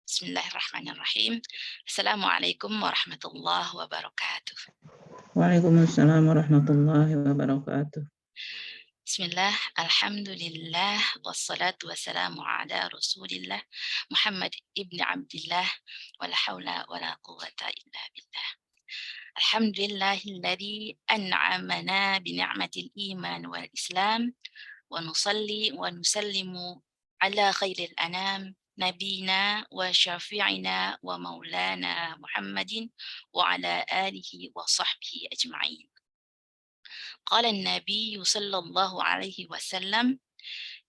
Bismillahirrahmanirrahim. Assalamualaikum warahmatullahi wabarakatuh. Waalaikumsalam warahmatullahi wabarakatuh. Bismillah, alhamdulillah, wassalatu wassalamu ala rasulillah, Muhammad ibn Abdillah, wala hawla wala quwwata illa billah. Alhamdulillahilladzi an'amana bi ni'matil iman wal islam, wa nusalli wa nusallimu ala khairil anam, nabina wa syafi'ina wa maulana Muhammadin wa ala alihi wa sahbihi ajma'in. Qala an-nabiy sallallahu alaihi wasallam,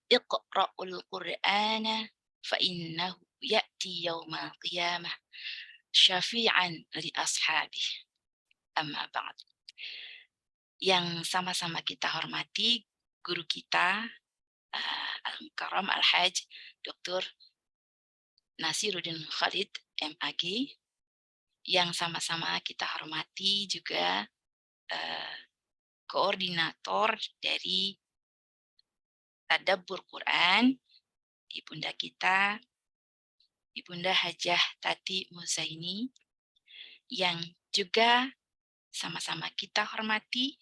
iqra'ul qur'ana fa innahu ya'ti yaumal qiyamah syafi'an li ashabih. Amma ba'd. Yang sama-sama kita hormati guru kita Al-Mukarram Al-Haj Dr. Nasiruddin Khalid MAG, yang sama-sama kita hormati juga koordinator dari Tadabbur Quran, Ibunda kita, Ibunda Hajah Tati Muzaini, yang juga sama-sama kita hormati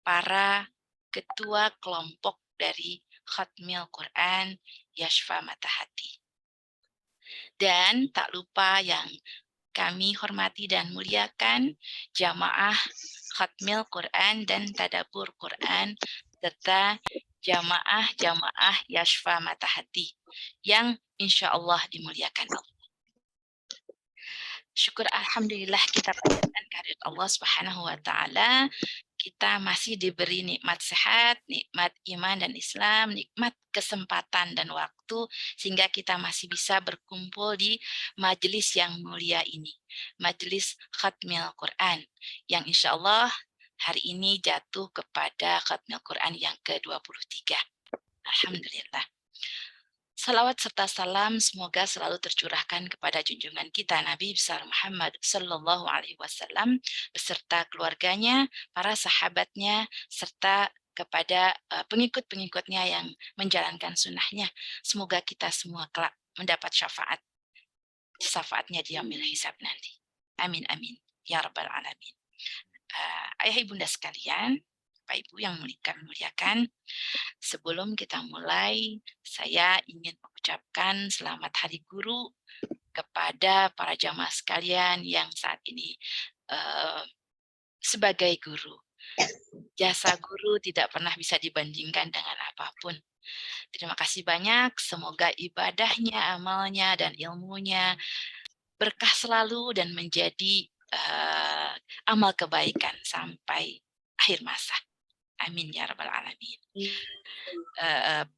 para ketua kelompok dari Khatmil Quran Yashfa Matahati. Dan tak lupa yang kami hormati dan muliakan jamaah Khatmil Quran dan Tadabbur Quran serta jamaah Yashfa Matahati yang insya Allah dimuliakan Allah. Syukur alhamdulillah kita panjatkan kehadirat Allah Subhanahu wa taala. Kita masih diberi nikmat sehat, nikmat iman dan Islam, nikmat kesempatan dan waktu sehingga kita masih bisa berkumpul di majelis yang mulia ini, majelis Khatmil Quran, yang insya Allah hari ini jatuh kepada Khatmil Quran yang ke-23. Alhamdulillah. Salawat serta salam semoga selalu tercurahkan kepada junjungan kita Nabi besar Muhammad Sallallahu Alaihi Wasallam beserta keluarganya, para sahabatnya, serta kepada pengikut-pengikutnya yang menjalankan sunnahnya. Semoga kita semua kelak mendapat syafaatnya di yaumil hisab nanti. Amin amin ya rabbal alamin. Ayah ibunda sekalian, Bapak Ibu yang muliakan, sebelum kita mulai, saya ingin mengucapkan selamat Hari Guru kepada para jamaah sekalian yang saat ini sebagai guru. Jasa guru tidak pernah bisa dibandingkan dengan apapun. Terima kasih banyak, semoga ibadahnya, amalnya, dan ilmunya berkah selalu dan menjadi amal kebaikan sampai akhir masa. Amin ya rabbal alamin.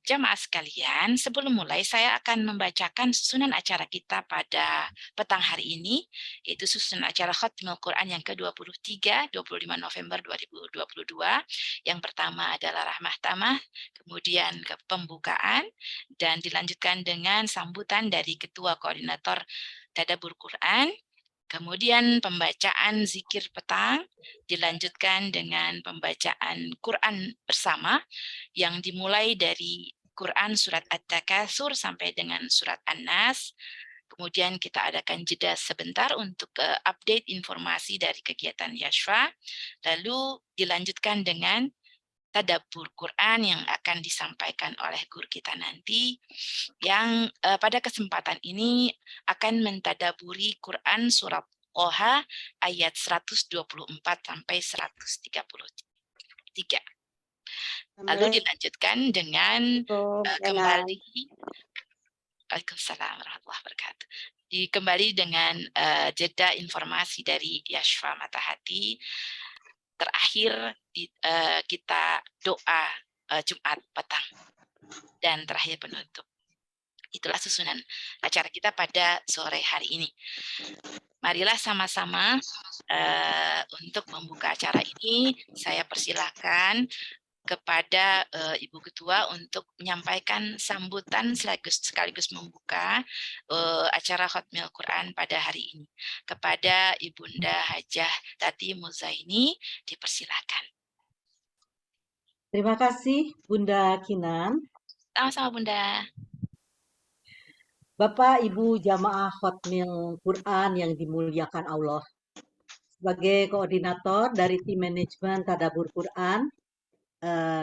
Jamaah sekalian, sebelum mulai saya akan membacakan susunan acara kita pada petang hari ini, yaitu susunan acara Khatmil Quran yang ke-23, 25 November 2022. Yang pertama adalah Rahmah Tamah, kemudian ke pembukaan, dan dilanjutkan dengan sambutan dari Ketua Koordinator Tadabbur Quran. Kemudian pembacaan zikir petang, dilanjutkan dengan pembacaan Quran bersama yang dimulai dari Quran surat At-Takatsur sampai dengan surat An-Nas. Kemudian kita adakan jeda sebentar untuk update informasi dari kegiatan Yashfa. Lalu dilanjutkan dengan Tadabbur Quran yang akan disampaikan oleh guru kita nanti, yang pada kesempatan ini akan mentadaburi Quran surat Toha ayat 124 sampai 133. Lalu dilanjutkan dengan kembali Waalaikumsalam warahmatullahi wabarakatuh. Kembali dengan jeda informasi dari Yashfa Matahati. Terakhir kita doa Jumat petang dan terakhir penutup. Itulah susunan acara kita pada sore hari ini. Marilah sama-sama untuk membuka acara ini saya persilahkan kepada Ibu Ketua untuk menyampaikan sambutan sekaligus membuka acara Khatmil Quran pada hari ini. Kepada Ibunda Hajah Tati Muzaini, dipersilakan. Terima kasih Bunda Kinan. Sama-sama Bunda. Bapak, Ibu jamaah Khatmil Quran yang dimuliakan Allah. Sebagai koordinator dari tim manajemen Tadabbur Quran,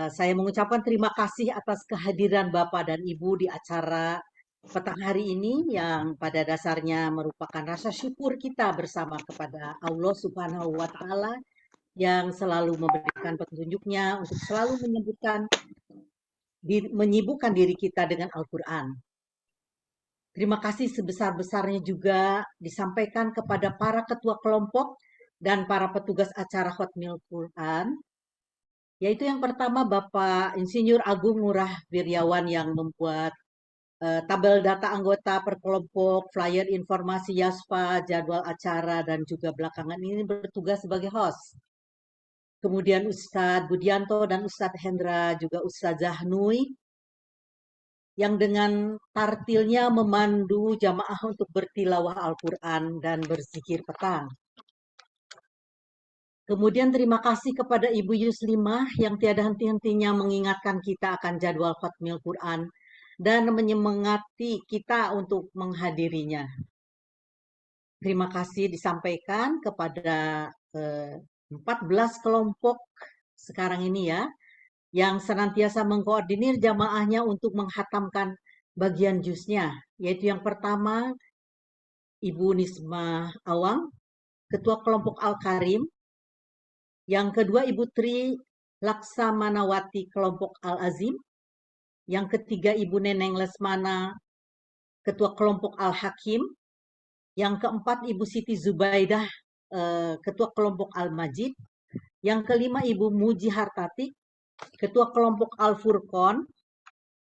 saya mengucapkan terima kasih atas kehadiran Bapak dan Ibu di acara petang hari ini yang pada dasarnya merupakan rasa syukur kita bersama kepada Allah Subhanahu wa Ta'ala yang selalu memberikan petunjuknya untuk selalu menyibukkan diri kita dengan Al-Quran. Terima kasih sebesar-besarnya juga disampaikan kepada para ketua kelompok dan para petugas acara Khatmil Quran, yaitu yang pertama Bapak Insinyur Agung Ngurah Wiryawan yang membuat tabel data anggota per kelompok, flyer informasi YASPA, jadwal acara, dan juga belakangan ini bertugas sebagai host. Kemudian Ustadz Budianto dan Ustadz Hendra, juga Ustadz Zahnui, yang dengan tartilnya memandu jamaah untuk bertilawah Al-Quran dan berzikir petang. Kemudian terima kasih kepada Ibu Yuslimah yang tiada henti-hentinya mengingatkan kita akan jadwal Khatmil Quran dan menyemangati kita untuk menghadirinya. Terima kasih disampaikan kepada 14 kelompok sekarang ini ya, yang senantiasa mengkoordinir jamaahnya untuk menghatamkan bagian juznya, yaitu yang pertama Ibu Nisma Awang, Ketua Kelompok Al-Karim, yang kedua Ibu Tri Laksamanawati Kelompok Al-Azim, yang ketiga Ibu Neneng Lesmana, Ketua Kelompok Al-Hakim, yang keempat Ibu Siti Zubaidah, Ketua Kelompok Al-Majid, yang kelima Ibu Muji Hartatik, Ketua Kelompok Al-Furqon,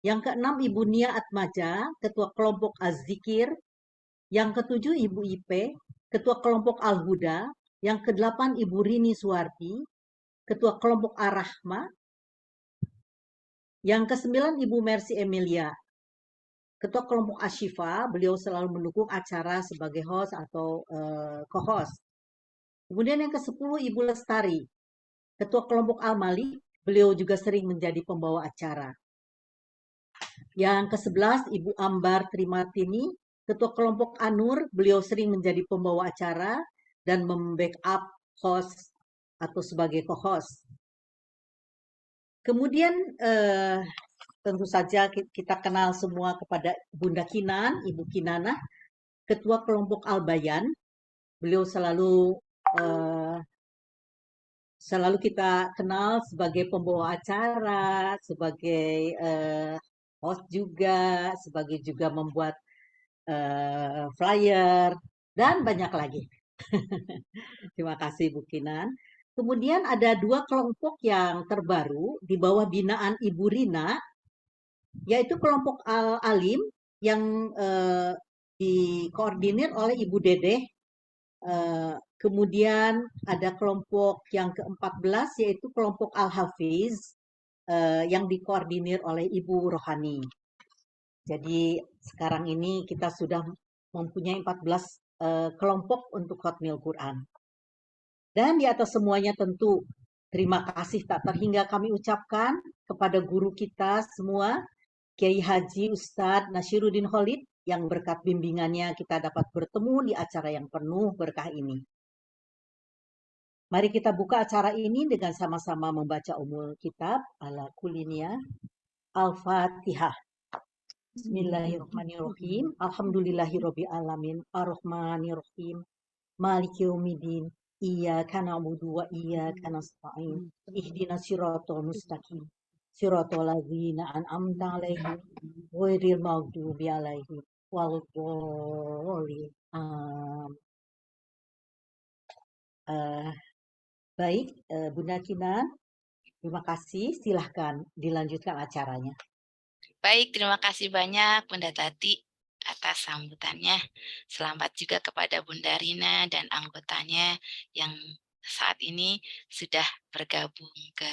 yang keenam Ibu Nia Atmaja, Ketua Kelompok Az-Zikir, yang ketujuh Ibu Ipe, Ketua Kelompok Al-Huda, yang kedelapan Ibu Rini Suwarti, Ketua Kelompok Ar-Rahma, yang kesembilan Ibu Mercy Emilia, Ketua Kelompok Ashifa, beliau selalu mendukung acara sebagai host atau co-host. Kemudian yang ke-10 Ibu Lestari, Ketua Kelompok Al-Malik, beliau juga sering menjadi pembawa acara. Yang ke-11 Ibu Ambar Trimartini, Ketua Kelompok Anur, beliau sering menjadi pembawa acara dan membackup host atau sebagai co-host. Kemudian tentu saja kita kenal semua kepada Bunda Kinan, Ibu Kinanah, Ketua Kelompok Al-Bayan. Beliau selalu kita kenal sebagai pembawa acara, sebagai host juga, sebagai juga membuat flyer, dan banyak lagi. Terima kasih Bu Kinan. Kemudian ada dua kelompok yang terbaru di bawah binaan Ibu Rina, yaitu kelompok Al-Alim yang dikoordinir oleh Ibu Dedeh. Kemudian ada kelompok yang ke-14 yaitu kelompok Al-Hafiz yang dikoordinir oleh Ibu Rohani. Jadi sekarang ini kita sudah mempunyai 14 kelompok untuk Khatmil Quran. Dan di atas semuanya tentu terima kasih tak terhingga kami ucapkan kepada guru kita semua, Kiai Haji Ustadz Nashiruddin Khalid, yang berkat bimbingannya kita dapat bertemu di acara yang penuh berkah ini. Mari kita buka acara ini dengan sama-sama membaca umul kitab ala kulinia Al-Fatihah. Bismillahirrahmanirrahim. Alhamdulillahirabbil alamin. Arrahmanirrahim. Maliki yaumiddin. Iyyaka na'budu wa iyyaka nasta'in. Ihdinas siratal mustaqim. Siratal ladzina an'amta 'alaihim ghairil maghdubi 'alaihim waladdallin. Baik, Bunda Kinan, terima kasih. Silahkan dilanjutkan acaranya. Baik, terima kasih banyak Bunda Tati atas sambutannya. Selamat juga kepada Bunda Rina dan anggotanya yang saat ini sudah bergabung ke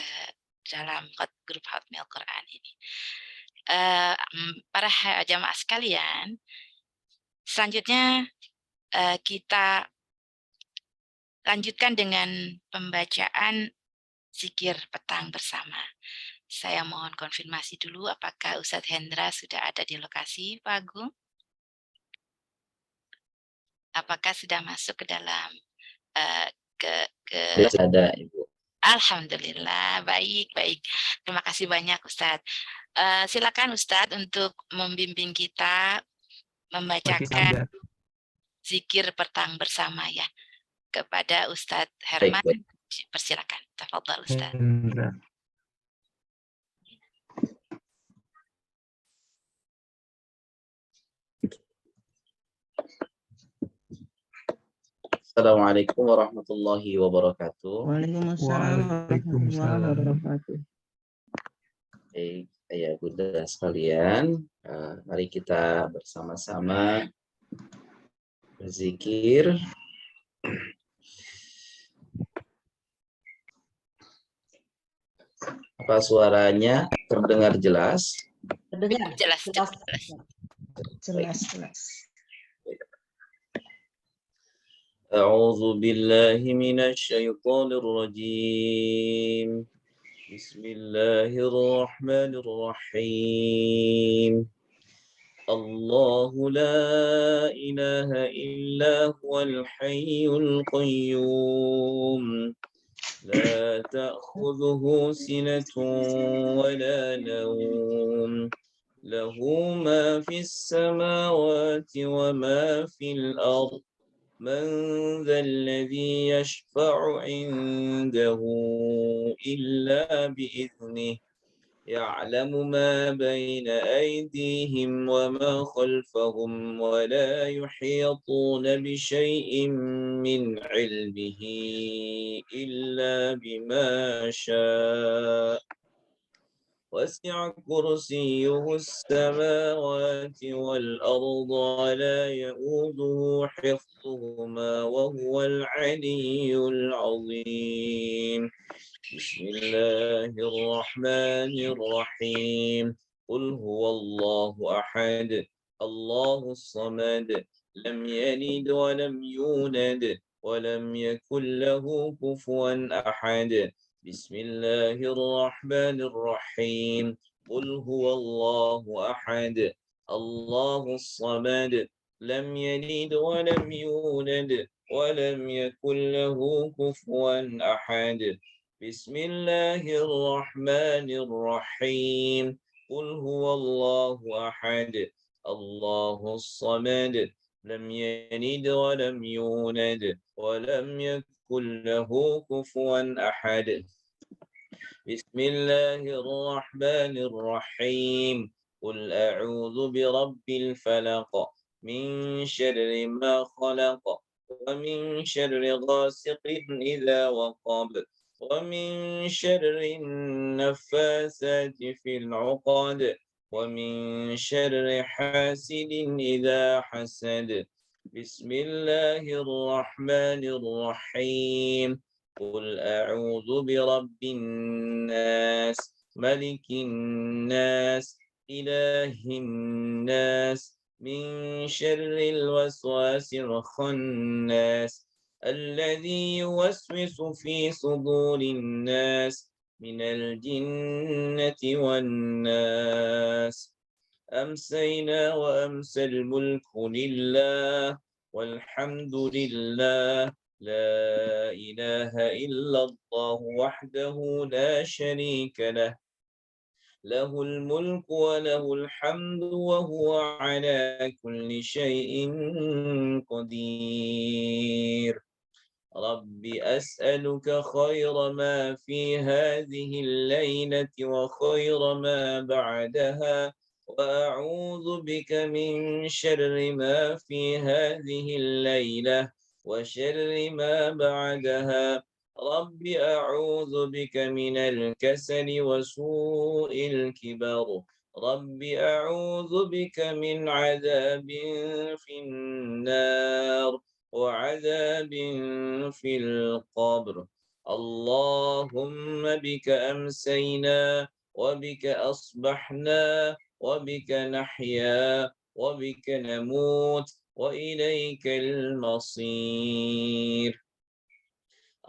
dalam grup Khatmil Quran ini. Para jamaah sekalian, selanjutnya kita lanjutkan dengan pembacaan zikir petang bersama. Saya mohon konfirmasi dulu apakah Ustadz Hendra sudah ada di lokasi, Pak Agung? Apakah sudah masuk ke dalam ke Jelas ada, Ibu. Alhamdulillah, baik. Terima kasih banyak, Ustadz. Silakan Ustadz untuk membimbing kita membacakan zikir petang bersama ya. Kepada Ustadz Herman, Baik. persilakan. Tafadhal Ustadz. Assalamualaikum warahmatullahi wabarakatuh. Waalaikumsalam warahmatullahi wabarakatuh. Baik, ayah bunda sekalian, mari kita bersama-sama berzikir. Apa suaranya terdengar jelas? Terdengar? Jelas. أعوذ بالله من الشيطان الرجيم. بسم الله الرحمن الرحيم. الله لا إله إلا هو الحي القيوم لا تأخذه سنة ولا نوم له ما في السماوات وما في الأرض من ذا الذي يشفع عنده إلا بإذنه يعلم ما بين أيديهم وما خلفهم ولا يحيطون بشيء من علمه إلا بما شاء وسع كرسيه السماوات والأرض ولا يؤوده حفظهما وهو العلي العظيم. بسم الله الرحمن الرحيم. قل هو الله أحد الله الصمد لم يلد ولم يولد ولم يكن له كفوا أحد. بسم الله الرحمن الرحيم. قل هو الله أحد الله الصمد لم يلد ولم يولد ولم يكن له كفوا أحد. بسم الله الرحمن الرحيم. قل هو الله أحد الله الصمد لم يلد ولم يولد ولم يكن له كفوا أحد. بسم الله الرحمن الرحيم. قل أعوذ برب الفلق من شر ما خلق ومن شر غاسق إذا وقب ومن شر النفاثات في العقد ومن شر حاسد إذا حسد. بسم الله الرحمن الرحيم. قل أعوذ برب الناس ملك الناس إله الناس من شر الوسواس الخناس الذي يوسوس في صدور الناس من الجنة والناس. أمسينا وأمسى الملك لله والحمد لله لا إله إلا الله وحده لا شريك له له الملك وله الحمد وهو على كل شيء قدير. رب أسألك خير ما في هذه الليلة وخير ما بعدها وأعوذ بك من شر ما في هذه الليلة وشر ما بعدها. رب أعوذ بك من الكسل وسوء الكبر. رب أعوذ بك من عذاب في النار وعذاب في القبر. اللهم بك أمسينا وبك أصبحنا وبك نحيا وبك نموت وإليك المصير.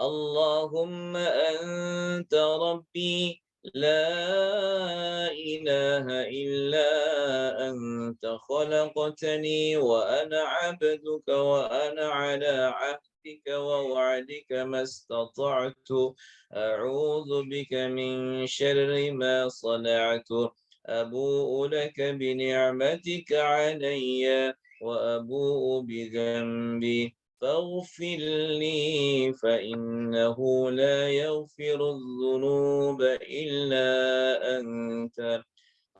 اللهم أنت ربي لا إله إلا أنت خلقتني وأنا عبدك وأنا على عهدك ووعدك ما استطعت أعوذ بك من شر ما صنعت أبوء لك بنعمتك علي وأبوء بذنبي فاغفر لي فإنه لا يغفر الذنوب إلا أنت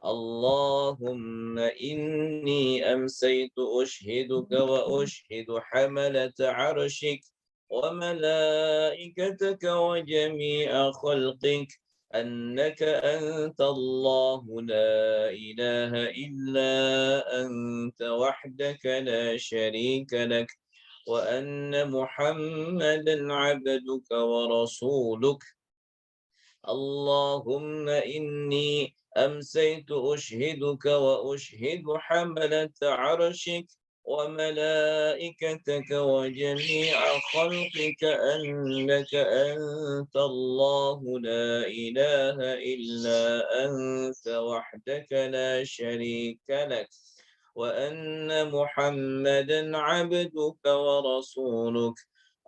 اللهم إني أمسيت أشهدك وأشهد حملة عرشك وملائكتك وجميع خلقك أنك أنت الله لا إله إلا أنت وحدك لا شريك لك وأن محمدا عبدك ورسولك اللهم إني أمسيت أشهدك وأشهد حملة عرشك وملائكتك وجميع خلقك أنك أنت الله لا إله إلا أنت وحدك لا شريك لك وأن محمدا عبدك ورسولك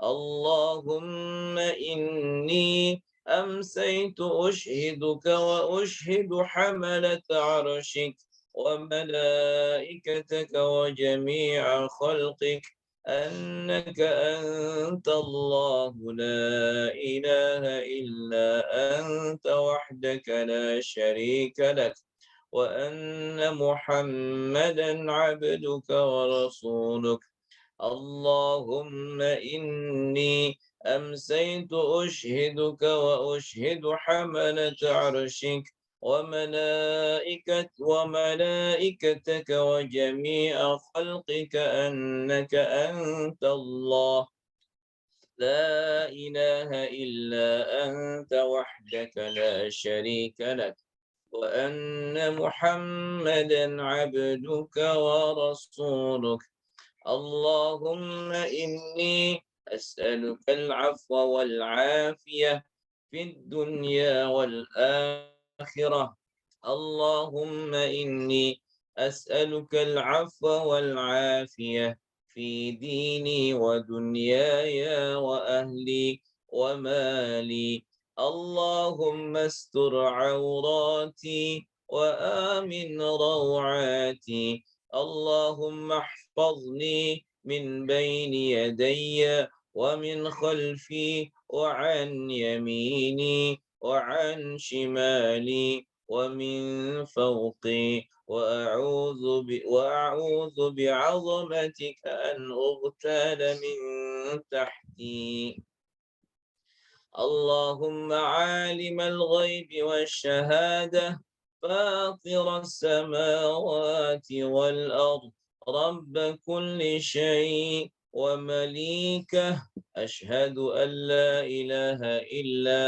اللهم إني أمسيت أشهدك وأشهد حملة عرشك وملائكتك وجميع خلقك أنك أنت الله لا إله إلا أنت وحدك لا شريك لك وأن محمدا عبدك ورسولك اللهم إني أمسيت أشهدك وأشهد حملة عرشك وملائكتك وجميع خلقك أنك أنت الله لا إله إلا أنت وحدك لا شريك لك وأن محمدا عبدك ورسولك اللهم إني أسألك العفو والعافية في الدنيا والآخرة اللهم إني أسألك العفو والعافية في ديني ودنياي وأهلي ومالي اللهم استر عوراتي وآمن روعاتي اللهم احفظني من بين يدي ومن خلفي وعن يميني وعن شمالي ومن فوقي وأعوذ بعظمتك أن أغتال من تحتي اللهم عالم الغيب والشهادة فاطر السماوات والأرض رب كل شيء ومليكه أشهد أن لا إله إلا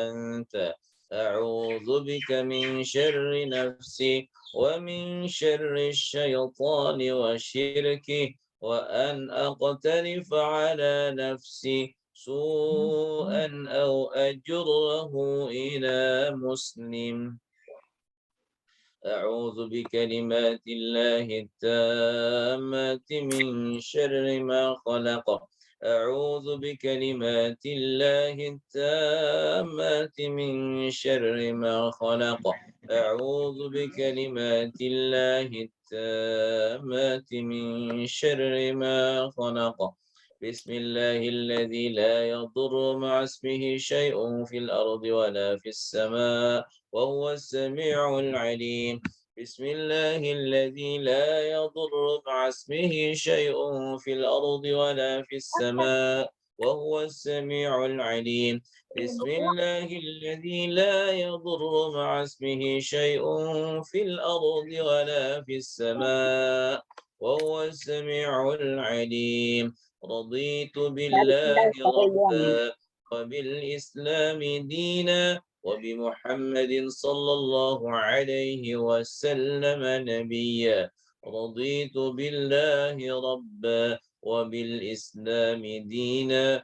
أنت أعوذ بك من شر نفسي ومن شر الشيطان وشركه وأن أقترف على نفسي سوءا أو أجره إلى مسلم أعوذ بكلمات الله التامات من شر ما خلق أعوذ بكلمات الله التامات من شر ما خلق أعوذ بكلمات الله التامات من شر ما خلق بسم الله الذي لا يضر مع اسمه شيء في الأرض ولا في السماء وهو السميع العليم بسم الله الذي لا يضر مع اسمه شيء في الأرض ولا في السماء وهو السميع العليم بسم الله الذي لا يضر مع اسمه شيء في الأرض ولا في السماء وهو السميع العليم رضيت بالله ربا وبالإسلام دينا وبمحمد صلى الله عليه وسلم نبيا رضيت بالله ربا وبالإسلام دينا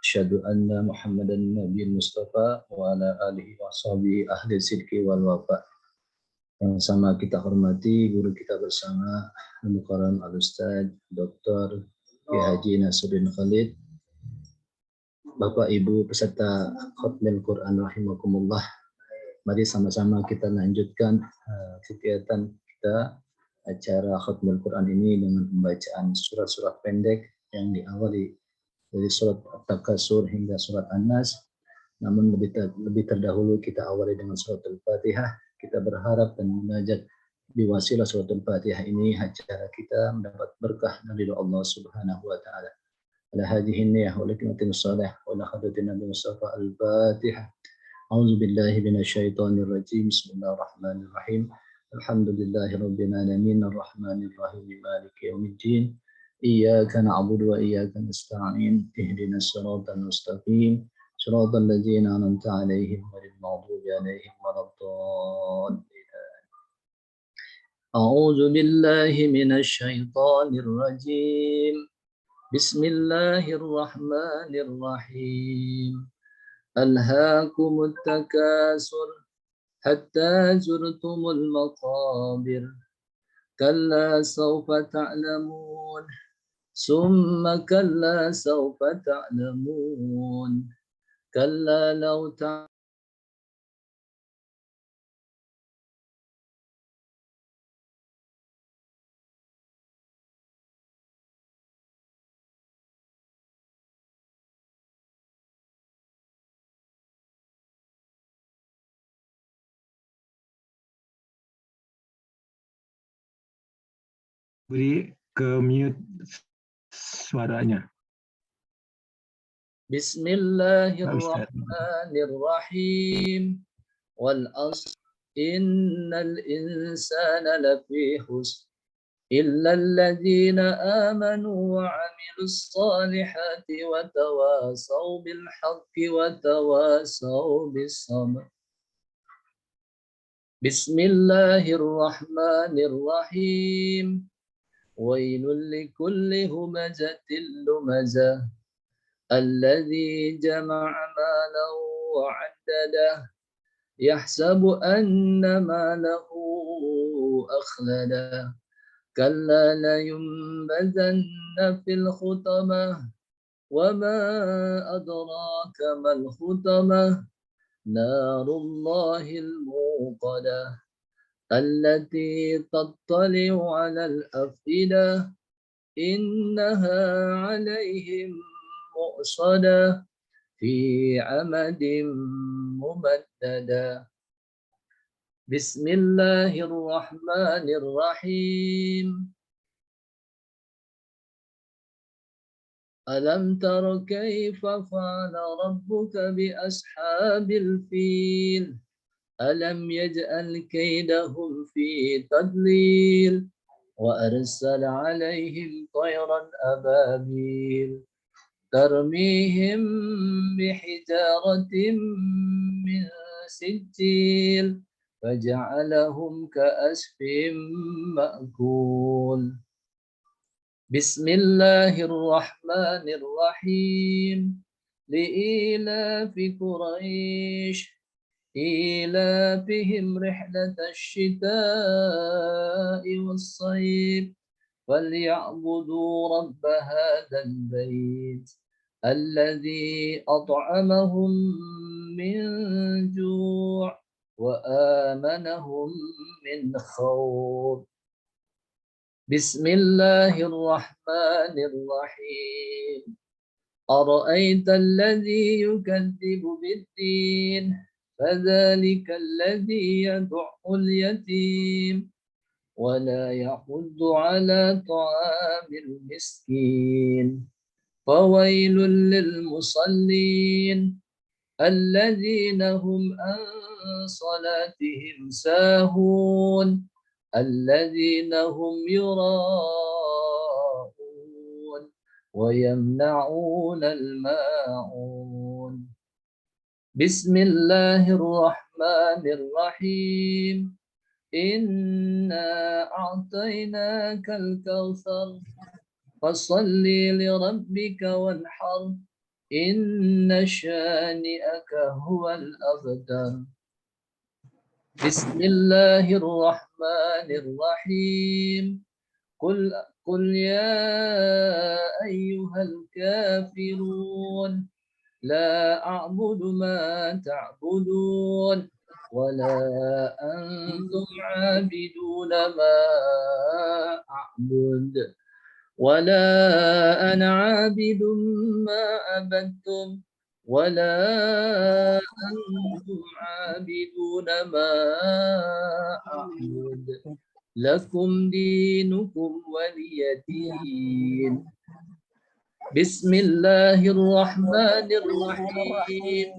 Asyhadu anna Muhammadan Nabiyul Mustafa wa ala alihi wa sahbihi ahli sidqi wal wafa. Yang sama kita hormati guru kita bersama Al-Mukarram Al-Ustaz Dr. Kiai Haji Nasruddin Khalid, Bapak Ibu peserta Khatmil Quran rahimakumullah. Mari sama-sama kita lanjutkan kegiatan kita acara Khatmil Quran ini dengan pembacaan surat-surat pendek yang diawali dari surat At-Takasur hingga surat An-Nas. Namun lebih terdahulu kita awali dengan surat Al-Fatihah. Kita berharap dan munajat di wasilah surat Al-Fatihah ini acara kita mendapat berkah dari Allah Subhanahu wa taala. Ala hadhihi niyyah wa likmatin salih wa la hadratin Nabi Mustafa Al-Fatihah. A'udzu billahi minasyaitonir rajim. Bismillahirrahmanirrahim. Alhamdulillahirabbil alamin arrahmanir rahim maliki yaumiddin. Iyyaka na'budu wa iyyaka nasta'in. Ihdinas siratal mustaqim. Shiratal ladzina an'amta 'alaihim ghairil maghdubi 'alaihim waladdallin. A'udzu billahi minasy syaithanir rajim. Bismillahirrahmanirrahim. Alhaakumut takasur hatta zurtumul maqabir. Kalla sawfa ta'lamun. Summa kalla sawfa ta'lamun. Kalla law ta'lamun. Beri ke mute suaranya. Bismillahirrahmanirrahim. Wal 'ashr innal insana lafi khusr illa alladzina amanu wa 'amilus solihati wa tawasaw bil haqqi wa tawasaw bis sabr. Bismillahirrahmanirrahim. Wailul likulli humazatil lumazah alladzi jama'a malan wa 'addadah yahsabu anna malahu akhladah kalla la yunbazanna fil khutamah wa ma adraka mal khutamah narullahil muqadah allati tattali'u 'alal afidah innaha 'alaihim mu'sadah fi 'amadin mumaddadah. Bismillahirrahmanirrahim. Alam tara kaifa fa'ala rabbuka bi ashabil fil. Alam yaj'al kaidahum fi tadlil wa arsala 'alaihim tayran ababil tarmihim bihijaratin min sijil faja'alahum ka'asfin ma'kul. Bismillahirrahmanirrahim. Li'ilafi Quraisy إيلافهم رحلة الشتاء والصيف فليعبدوا رب هذا البيت الذي أطعمهم من جوع وآمنهم من خوف. بسم الله الرحمن الرحيم. أرأيت الذي يكذب بالدين فذلك الذي يدع اليتيم ولا يحض على طعام المسكين فويل للمصلين الذين هم عن صلاتهم ساهون الذين هم يراءون ويمنعون الماعون. بسم الله الرحمن الرحيم. إنا أعطيناك الكوثر فصل لربك وانحر إن شانئك هو الأبتر. بسم الله الرحمن الرحيم. قل يا أيها الكافرون لا أعبد ما تعبدون ولا أنتم عابدون ما أعبد ولا أنا عابد ما عبدتم ولا أنتم عابدون ما أعبد لكم دينكم ولي دين. بسم الله الرحمن الرحيم.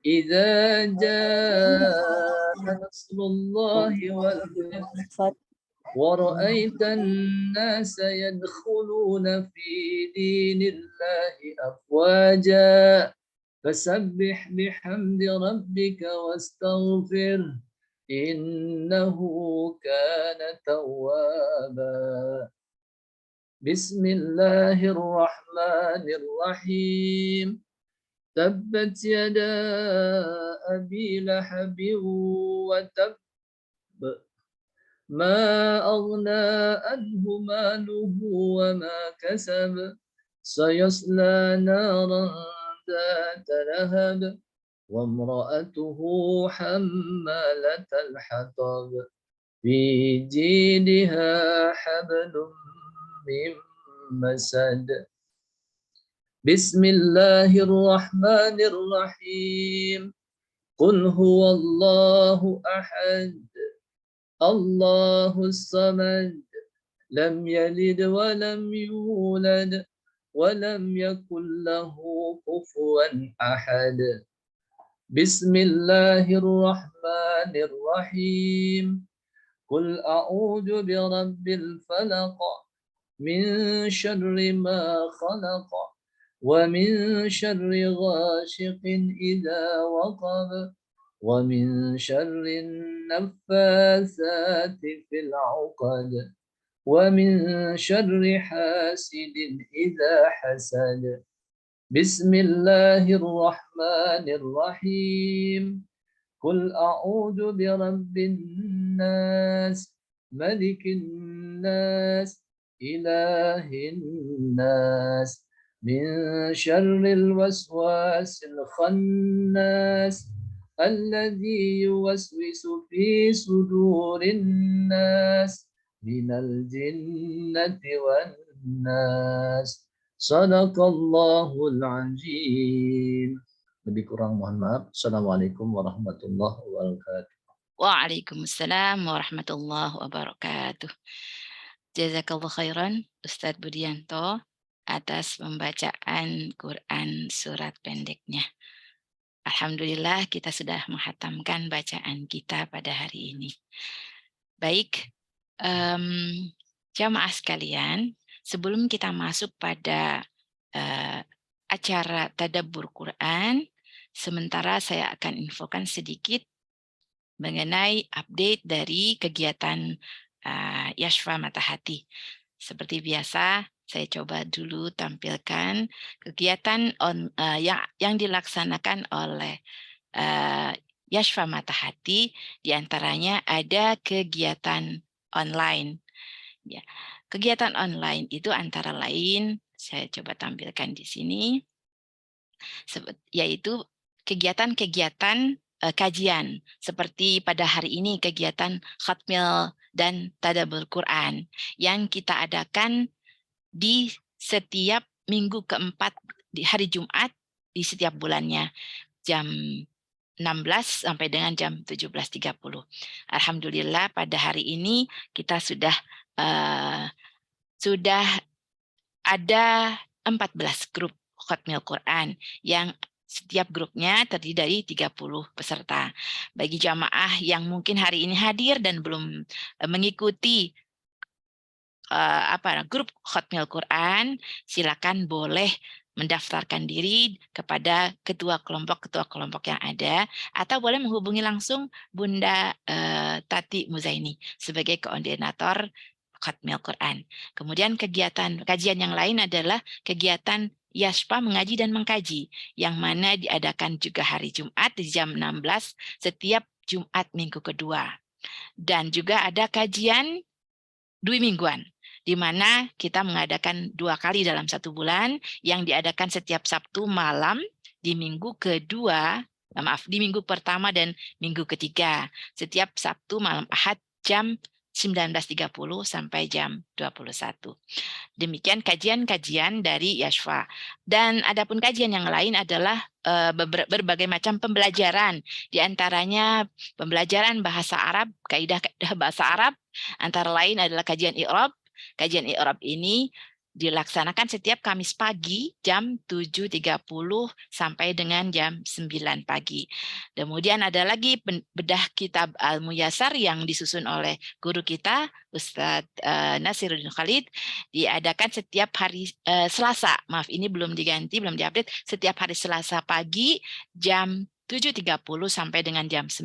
إذا جاء نصر الله والفتح ورأيت الناس يدخلون في دين الله أفواجا فسبح بحمد ربك واستغفره إنه كان توابا. بسم الله الرحمن الرحيم. تبت يدا أبي لهب وتب ما أغنى عنه ماله وما كسب سيصلى نارا ذات لهب وامرأته حمالة الحطب في جيدها حبل من مسد. بسم الله الرحمن الرحيم. قل هو الله أحد الله الصمد لم يلد ولم يولد ولم يكن له كفوا أحد. بسم الله الرحمن الرحيم. قل أعوذ برب الفلق من شر ما خلق ومن شر غاشق إذا وقب ومن شر النفاثات في العقد ومن شر حاسد إذا حسد. بسم الله الرحمن الرحيم. قل أعوذ برب الناس ملك الناس إله الناس من شر الوسواس الخناس الذي يوسوس في صدور الناس من الجنة والناس. صدق الله العظيم. Lebih kurang mohon maaf. Assalamualaikum warahmatullahi wabarakatuh. Waalaikumsalam warahmatullahi wabarakatuh. Jazakallah khairan Ustadz Budianto atas pembacaan Quran surat pendeknya. Alhamdulillah kita sudah menghatamkan bacaan kita pada hari ini. Baik, jamaah sekalian, sebelum kita masuk pada acara tadabbur Quran, sementara saya akan infokan sedikit mengenai update dari kegiatan Yashfa Mata Hati. Seperti biasa, saya coba dulu tampilkan kegiatan yang dilaksanakan oleh Yashfa Mata Hati. Di antaranya ada kegiatan online. Ya, kegiatan online itu antara lain, saya coba tampilkan di sini, yaitu kegiatan-kegiatan kajian. Seperti pada hari ini kegiatan Khatmil dan Tadabbur Quran yang kita adakan di setiap minggu keempat di hari Jumat di setiap bulannya jam 16 sampai dengan jam 17.30. Alhamdulillah pada hari ini kita sudah ada 14 grup Khatmil Quran yang setiap grupnya terdiri dari 30 peserta. Bagi jamaah yang mungkin hari ini hadir dan belum mengikuti grup Khatmil Quran, silakan boleh mendaftarkan diri kepada ketua kelompok yang ada, atau boleh menghubungi langsung Bunda Tati Muzaini sebagai koordinator Khatmil Quran. Kemudian kajian yang lain adalah kegiatan Yashfa mengaji dan mengkaji, yang mana diadakan juga hari Jumat di jam 16 setiap Jumat minggu kedua. Dan juga ada kajian dwi mingguan, di mana kita mengadakan 2 kali dalam 1 bulan, yang diadakan setiap Sabtu malam di minggu kedua, di minggu pertama dan minggu ketiga, setiap Sabtu malam Ahad jam 19.30 sampai jam 21. Demikian kajian-kajian dari Yashfa. Dan adapun kajian yang lain adalah berbagai macam pembelajaran, di antaranya pembelajaran bahasa Arab, kaidah bahasa Arab, antara lain adalah kajian i'rab. Kajian i'rab ini dilaksanakan setiap Kamis pagi jam 7.30 sampai dengan jam 9 pagi. Kemudian ada lagi bedah kitab Al-Muyassar yang disusun oleh guru kita, Ustadz Nasiruddin Khalid, diadakan setiap hari Selasa. Maaf, ini belum diganti, belum diupdate. Setiap hari Selasa pagi jam 7.30 sampai dengan jam 9.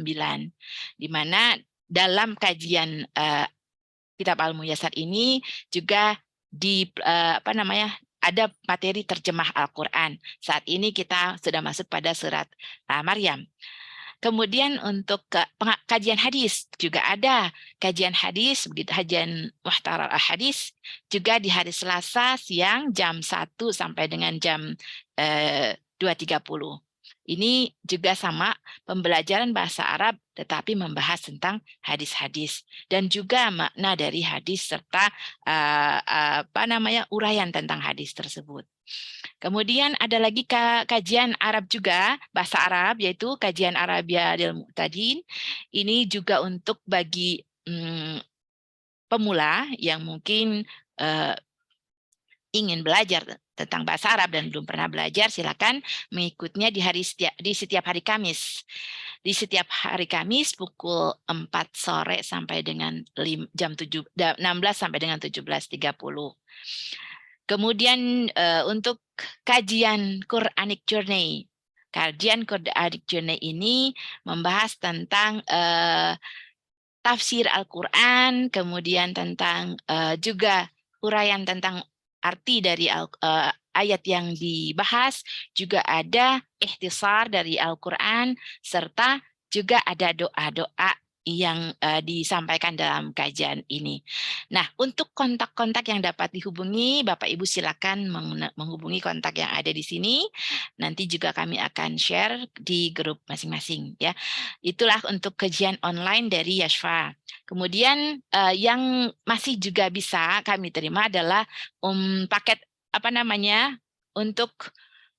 Di mana dalam kajian kitab Al-Muyassar ini juga ada materi terjemah Al-Quran. Saat ini kita sudah masuk pada surat Maryam. Kemudian untuk kajian hadis juga ada kajian hadis, begitu kajian Muhtarar Al-Hadis juga di hari Selasa siang jam 1 sampai dengan jam 2.30. Ini juga sama pembelajaran bahasa Arab tetapi membahas tentang hadis-hadis dan juga makna dari hadis serta uraian tentang hadis tersebut. Kemudian ada lagi kajian Arab juga, bahasa Arab, yaitu kajian Arabia lil Mu'tadin. Ini juga untuk bagi pemula yang mungkin ingin belajar tentang bahasa Arab dan belum pernah belajar, silakan mengikutnya di setiap hari Kamis. Di setiap hari Kamis pukul 4 sore sampai dengan jam 16 sampai dengan 17.30. Kemudian untuk kajian Quranic Journey. Kajian Quranic Journey ini membahas tentang tafsir Al-Quran, kemudian tentang juga uraian tentang arti dari ayat yang dibahas, juga ada ikhtisar dari Al-Quran, serta juga ada doa-doa yang disampaikan dalam kajian ini. Nah, untuk kontak-kontak yang dapat dihubungi, Bapak Ibu silakan menghubungi kontak yang ada di sini. Nanti juga kami akan share di grup masing-masing ya. Itulah untuk kajian online dari Yashfa. Kemudian yang masih juga bisa kami terima adalah paket untuk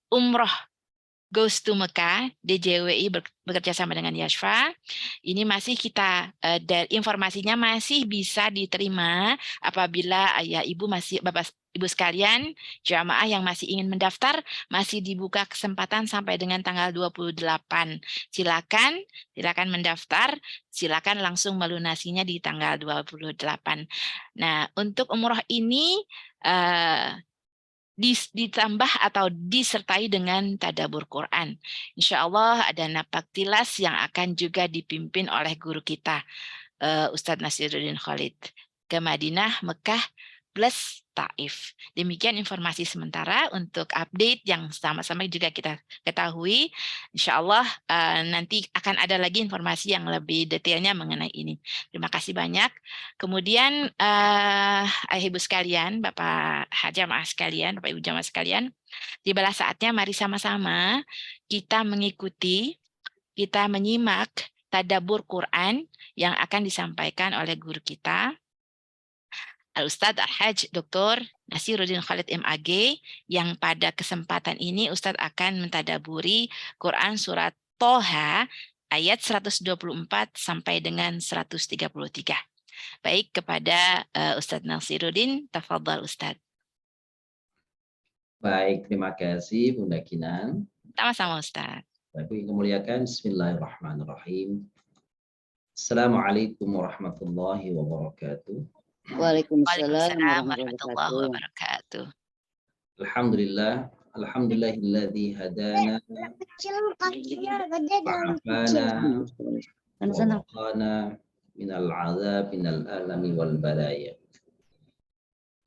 umroh Goes to Mekah, DJWI bekerja sama dengan Yashfa. Ini masih kita informasinya masih bisa diterima apabila ayah ibu bapak ibu sekalian, jamaah yang masih ingin mendaftar, masih dibuka kesempatan sampai dengan tanggal 28. Silakan mendaftar, silakan langsung melunasinya di tanggal 28. Nah, untuk umroh ini ditambah atau disertai dengan tadabbur Quran. Insya Allah ada napak tilas yang akan juga dipimpin oleh guru kita, Ustadz Nasiruddin Khalid, ke Madinah, Mekah, plus Taif. Demikian informasi sementara untuk update yang sama-sama juga kita ketahui. Insya Allah nanti akan ada lagi informasi yang lebih detailnya mengenai ini. Terima kasih banyak. Kemudian ayah ibu sekalian, Bapak jamaah sekalian, Bapak Ibu jamaah sekalian, tibalah saatnya mari sama-sama kita mengikuti, kita menyimak tadabbur Quran yang akan disampaikan oleh guru kita, Al-Ustadz Al-Hajj Dr. Nasiruddin Khalid MAG, yang pada kesempatan ini Ustadz akan mentadaburi Quran surat Toha ayat 124 sampai dengan 133. Baik, kepada Ustadz Nasiruddin, tafadhal Ustadz. Baik, terima kasih Bunda Kinan. Sama-sama Ustadz. Bapak Ibu muliakan, bismillahirrahmanirrahim. Assalamualaikum warahmatullahi wabarakatuh. Waalaikumsalam warahmatullahi wabarakatuh. Alhamdulillah, alhamdulillahilladzi hadana wa waqana minal azab minal alami wal balaya.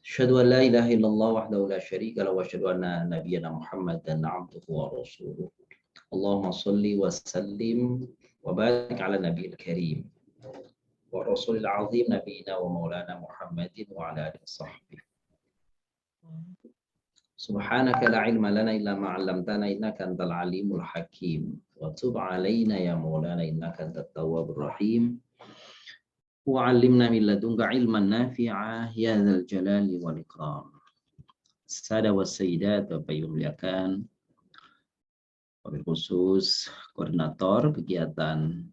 Asyhadu an la ilaha illallah wahdahu la syarika lahu wa asyhadu anna nabiyyana Muhammadan abduhu wa rasuluh. Allahumma shalli wa sallim wa barik ala nabiyil karim wa rasulil azim nabiyina wa maulana Muhammadin wa ala alihi wasahbihi. Subhanaka la ilma lana illa ma 'allamtana innaka antal alimul hakim wa tub 'alaina ya maulana innaka antat tawwabur rahim. Wa 'allimna min ladunka ilman nafi'a ya dzal jalali wal ikram. Sada wa sayyidat, Bapak Ibu muliakan, wabil khusus koordinator kegiatan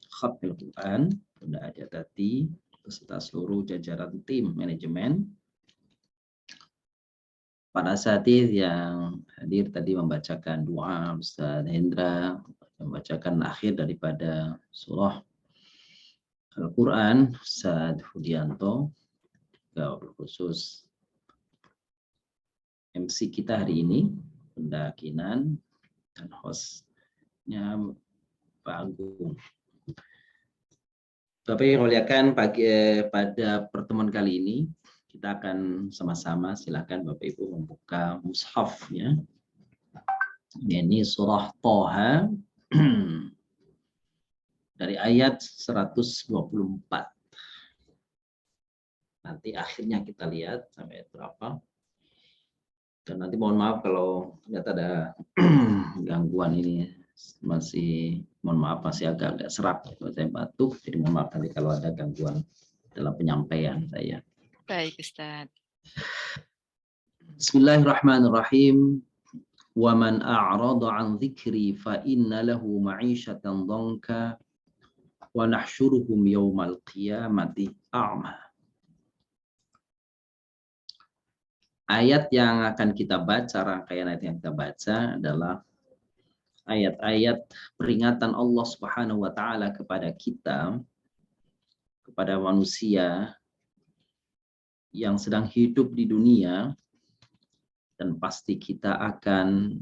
Khatmil Quran Bunda Adia Tati beserta seluruh jajaran tim manajemen, para asatidz yang hadir tadi membacakan doa, Ustaz Hendra membacakan akhir daripada surah Al-Quran, Ustaz Hudianto, wabil khusus MC kita hari ini, Bunda Kinan, dan hostnya Pak Agung. Bapak yang muliakan, pada pertemuan kali ini kita akan sama-sama, silakan Bapak Ibu membuka mushafnya. Ini surah Thaha dari ayat 124. Nanti akhirnya kita lihat sampai berapa. Dan nanti mohon maaf kalau ternyata ada gangguan ini, masih mohon maaf masih agak serak kalau saya batuk, jadi mohon maaf nanti kalau ada gangguan dalam penyampaian saya. Baik, Ustaz. Bismillahirrahmanirrahim. Wa man a'rada 'an dzikri fa inna lahu ma'isyatan dhanka wa nahsyuruhum yaumal qiyamati a'ma. Ayat yang akan kita baca, rangkaian ayat yang kita baca adalah ayat-ayat peringatan Allah Subhanahu wa taala kepada kita, kepada manusia yang sedang hidup di dunia, dan pasti kita akan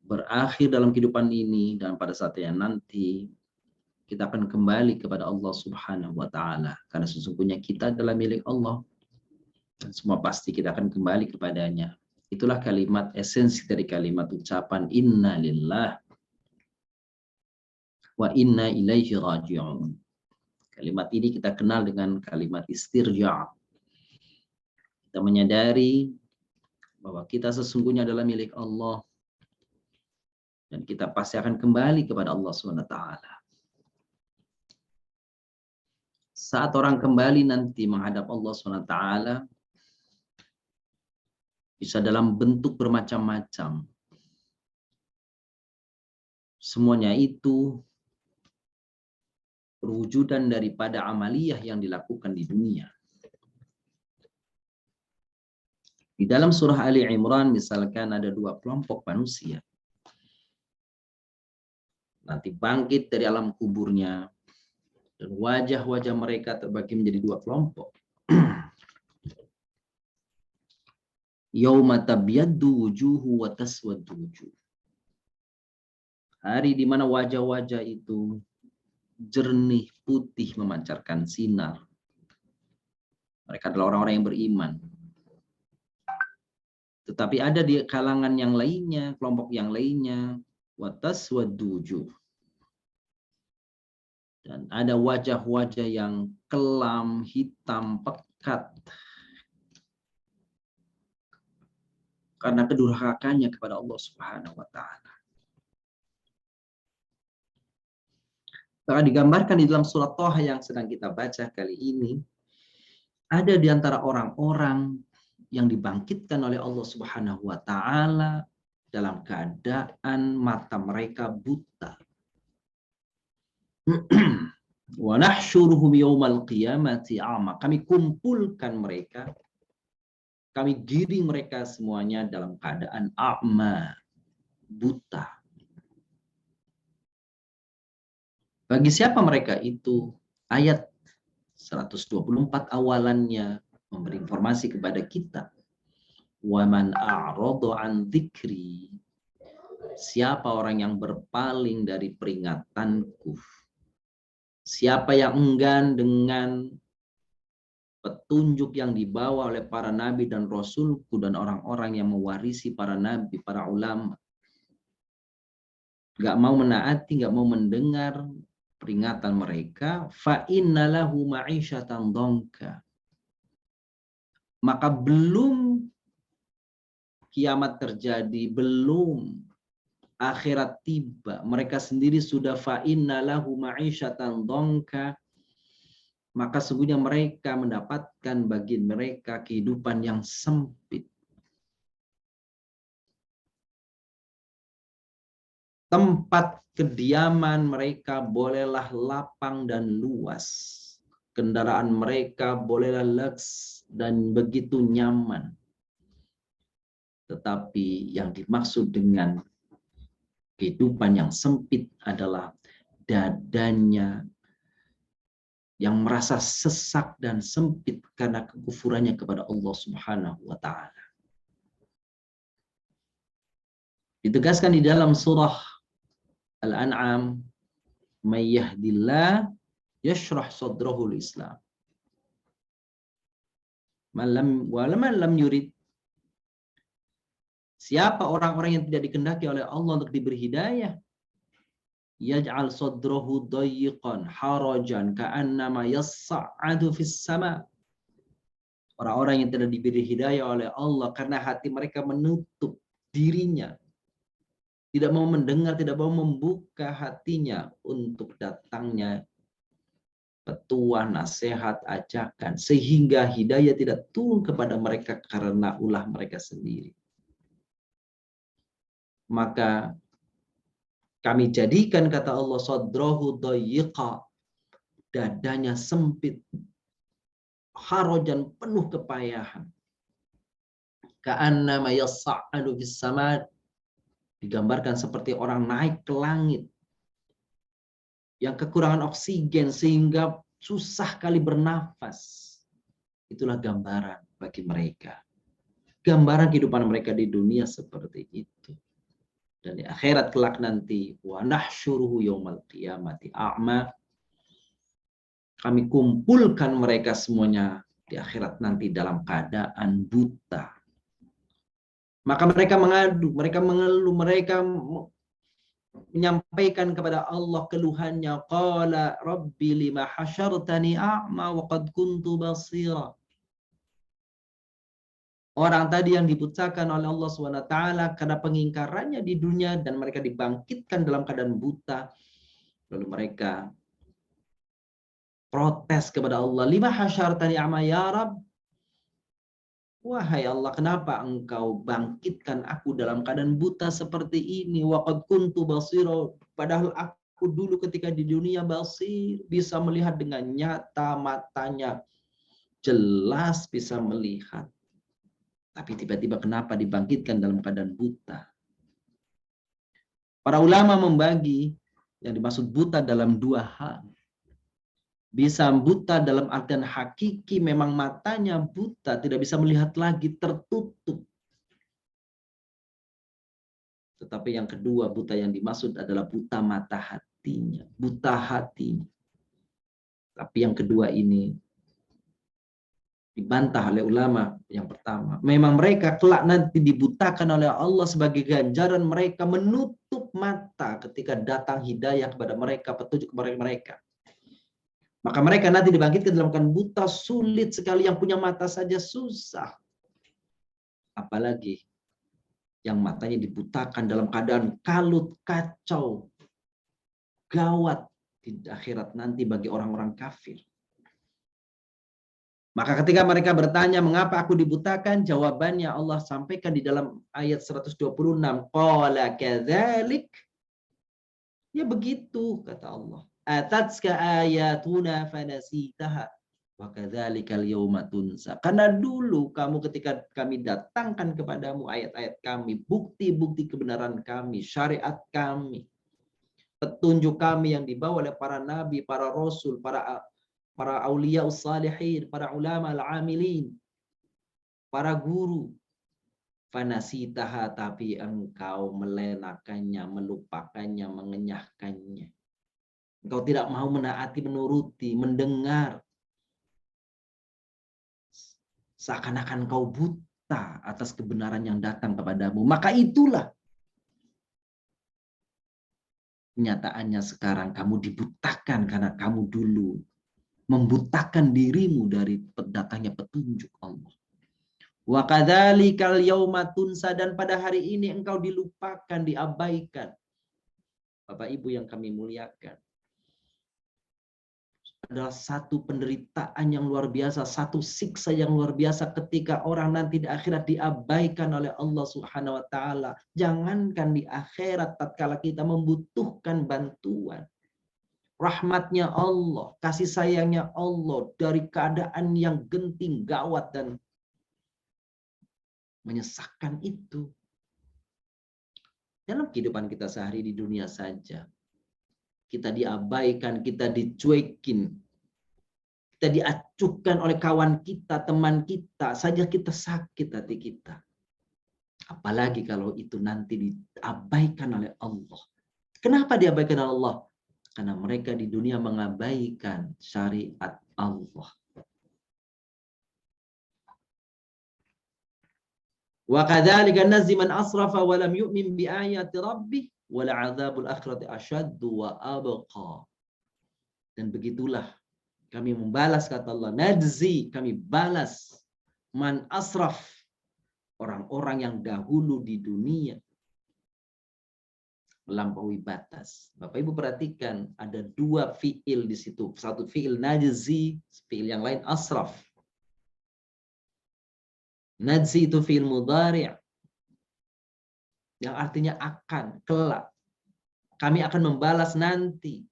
berakhir dalam kehidupan ini, dan pada saat yang nanti kita akan kembali kepada Allah Subhanahu wa taala, karena sesungguhnya kita adalah milik Allah dan semua pasti kita akan kembali kepadanya. Itulah kalimat esensi dari kalimat ucapan inna lillah wa inna ilaihi raji'un. Kalimat ini kita kenal dengan kalimat istirja'. Kita menyadari bahwa kita sesungguhnya adalah milik Allah dan kita pasti akan kembali kepada Allah SWT. Saat orang kembali nanti menghadap Allah SWT, bisa dalam bentuk bermacam-macam. Semuanya itu perwujudan daripada amaliyah yang dilakukan di dunia. Di dalam surah Ali Imran misalkan ada dua kelompok manusia. Nanti bangkit dari alam kuburnya dan wajah-wajah mereka terbagi menjadi dua kelompok. Yauma tabyaddu wujuhu wa taswaddu wujuh. Hari di mana wajah-wajah itu jernih, putih, memancarkan sinar. Mereka adalah orang-orang yang beriman. Tetapi ada di kalangan yang lainnya, kelompok yang lainnya, wa taswaddu wujuh. Dan ada wajah-wajah yang kelam, hitam, pekat, karena kedurhakannya kepada Allah Subhanahu wa taala. Maka digambarkan di dalam surat Thaha yang sedang kita baca kali ini, ada di antara orang-orang yang dibangkitkan oleh Allah Subhanahu wa taala dalam keadaan mata mereka buta. Wa nahsyuruhum yaumal qiyamati a'ma. Kami kumpulkan mereka, kami giring mereka semuanya dalam keadaan a'ma, buta. Bagi siapa mereka itu? Ayat 124 awalannya memberi informasi kepada kita. Wa man a'rada an dzikri. Siapa orang yang berpaling dari peringatanku? Siapa yang enggan dengan petunjuk yang dibawa oleh para nabi dan rasulku dan orang-orang yang mewarisi para nabi, para ulama. Gak mau menaati, gak mau mendengar peringatan mereka, fa inna lahu ma'isyatan dhanka. Maka belum kiamat terjadi, belum akhirat tiba, mereka sendiri sudah fa inna lahu ma'isyatan dhanka, maka sesungguhnya mereka mendapatkan bagi mereka kehidupan yang sempit. Tempat kediaman mereka bolehlah lapang dan luas. Kendaraan mereka bolehlah leks dan begitu nyaman. Tetapi yang dimaksud dengan kehidupan yang sempit adalah dadanya yang merasa sesak dan sempit karena kekufurannya kepada Allah Subhanahu wa taala. Ditegaskan di dalam surah Al-An'am, "May yahdillah yashrah sadrahu Islam. Man lam yurid." Siapa orang-orang yang tidak dikehendaki oleh Allah untuk diberi hidayah, yaj'al sadrahu dayiqan harajan ka'annama yas'adu fis sama. Orang-orang yang tidak diberi hidayah oleh Allah karena hati mereka menutup dirinya, tidak mau mendengar, tidak mau membuka hatinya untuk datangnya petuah, nasihat, ajakan, sehingga hidayah tidak turun kepada mereka karena ulah mereka sendiri. Maka kami jadikan, kata Allah, sadrahu dayiqa, dadanya sempit, harajan, penuh kepayahan. Ka'annama yas'adu fis sama, digambarkan seperti orang naik ke langit yang kekurangan oksigen sehingga susah kali bernafas. Itulah gambaran bagi mereka. Gambaran kehidupan mereka di dunia seperti itu. Dan di akhirat kelak nanti, wa nahsyuruhu yaumal qiyamati a'ma. Kami kumpulkan mereka semuanya di akhirat nanti dalam keadaan buta. Maka mereka mengadu, mereka mengeluh, mereka menyampaikan kepada Allah keluhannya. Qala rabbi lima hasyartani a'ma wa qad kuntu basira. Orang tadi yang dibutakan oleh Allah SWT karena pengingkarannya di dunia dan mereka dibangkitkan dalam keadaan buta. Lalu mereka protes kepada Allah. Lima hasyartani a'ma ya Rabb. Wahai Allah, kenapa engkau bangkitkan aku dalam keadaan buta seperti ini? Wa qad kuntu basira. Padahal aku dulu ketika di dunia basir, bisa melihat dengan nyata, matanya jelas bisa melihat. Tapi tiba-tiba kenapa dibangkitkan dalam keadaan buta? Para ulama membagi yang dimaksud buta dalam dua hal. Bisa buta dalam artian hakiki, memang matanya buta, tidak bisa melihat lagi, tertutup. Tetapi yang kedua, buta yang dimaksud adalah buta mata hatinya, buta hatinya. Tapi yang kedua ini dibantah oleh ulama yang pertama. Memang mereka kelak nanti dibutakan oleh Allah sebagai ganjaran mereka menutup mata ketika datang hidayah kepada mereka, petunjuk kepada mereka. Maka mereka nanti dibangkitkan dalam keadaan buta, sulit sekali. Yang punya mata saja susah. Apalagi yang matanya dibutakan dalam keadaan kalut, kacau, gawat di akhirat nanti bagi orang-orang kafir. Maka ketika mereka bertanya, mengapa aku dibutakan? Jawabannya Allah sampaikan di dalam ayat 126. Qala kadzalik. Ya begitu, kata Allah. Atatska ayatuna fanasitaha wa kadzalikal yauma tunsa. Karena dulu kamu ketika kami datangkan kepadamu ayat-ayat kami, bukti-bukti kebenaran kami, syariat kami, petunjuk kami yang dibawa oleh para nabi, para rasul, para auliya salihin, para ulama al-amilin, para guru. Fanasitaha, tapi engkau melenakannya, melupakannya, mengenyahkannya. Engkau tidak mau menaati, menuruti, mendengar. seakan-akan kau buta atas kebenaran yang datang kepadamu. Maka itulah kenyataannya sekarang kamu dibutakan karena kamu dulu membutakan dirimu dari datangnya petunjuk Allah. Wa kadzalikal yauma tunsa, dan pada hari ini engkau dilupakan, diabaikan. Bapak Ibu yang kami muliakan, adalah satu penderitaan yang luar biasa, satu siksa yang luar biasa ketika orang nanti di akhirat diabaikan oleh Allah Subhanahu wa taala. Jangankan di akhirat tatkala kita membutuhkan bantuan, rahmatnya Allah, kasih sayangnya Allah dari keadaan yang genting, gawat dan menyesakkan itu. Dalam kehidupan kita sehari di dunia saja, kita diabaikan, kita dicuekin, kita diacuhkan oleh kawan kita, teman kita, saja kita sakit hati kita. Apalagi kalau itu nanti diabaikan oleh Allah. Kenapa diabaikan oleh Allah? Karena mereka di dunia mengabaikan syariat Allah. Wa kadzalika nazzi man asrafa wa lam yu'min bi ayati rabbih wal 'adzabul akhirati asyaddu wa abqa. Dan begitulah kami membalas, kata Allah, najzi, kami balas man asraf, orang-orang yang dahulu di dunia melampaui batas. Bapak Ibu perhatikan, ada dua fiil di situ. Satu fiil najzi, fiil yang lain asraf. Najzi itu fiil mudhari' yang artinya akan, kelak. Kami akan membalas nanti.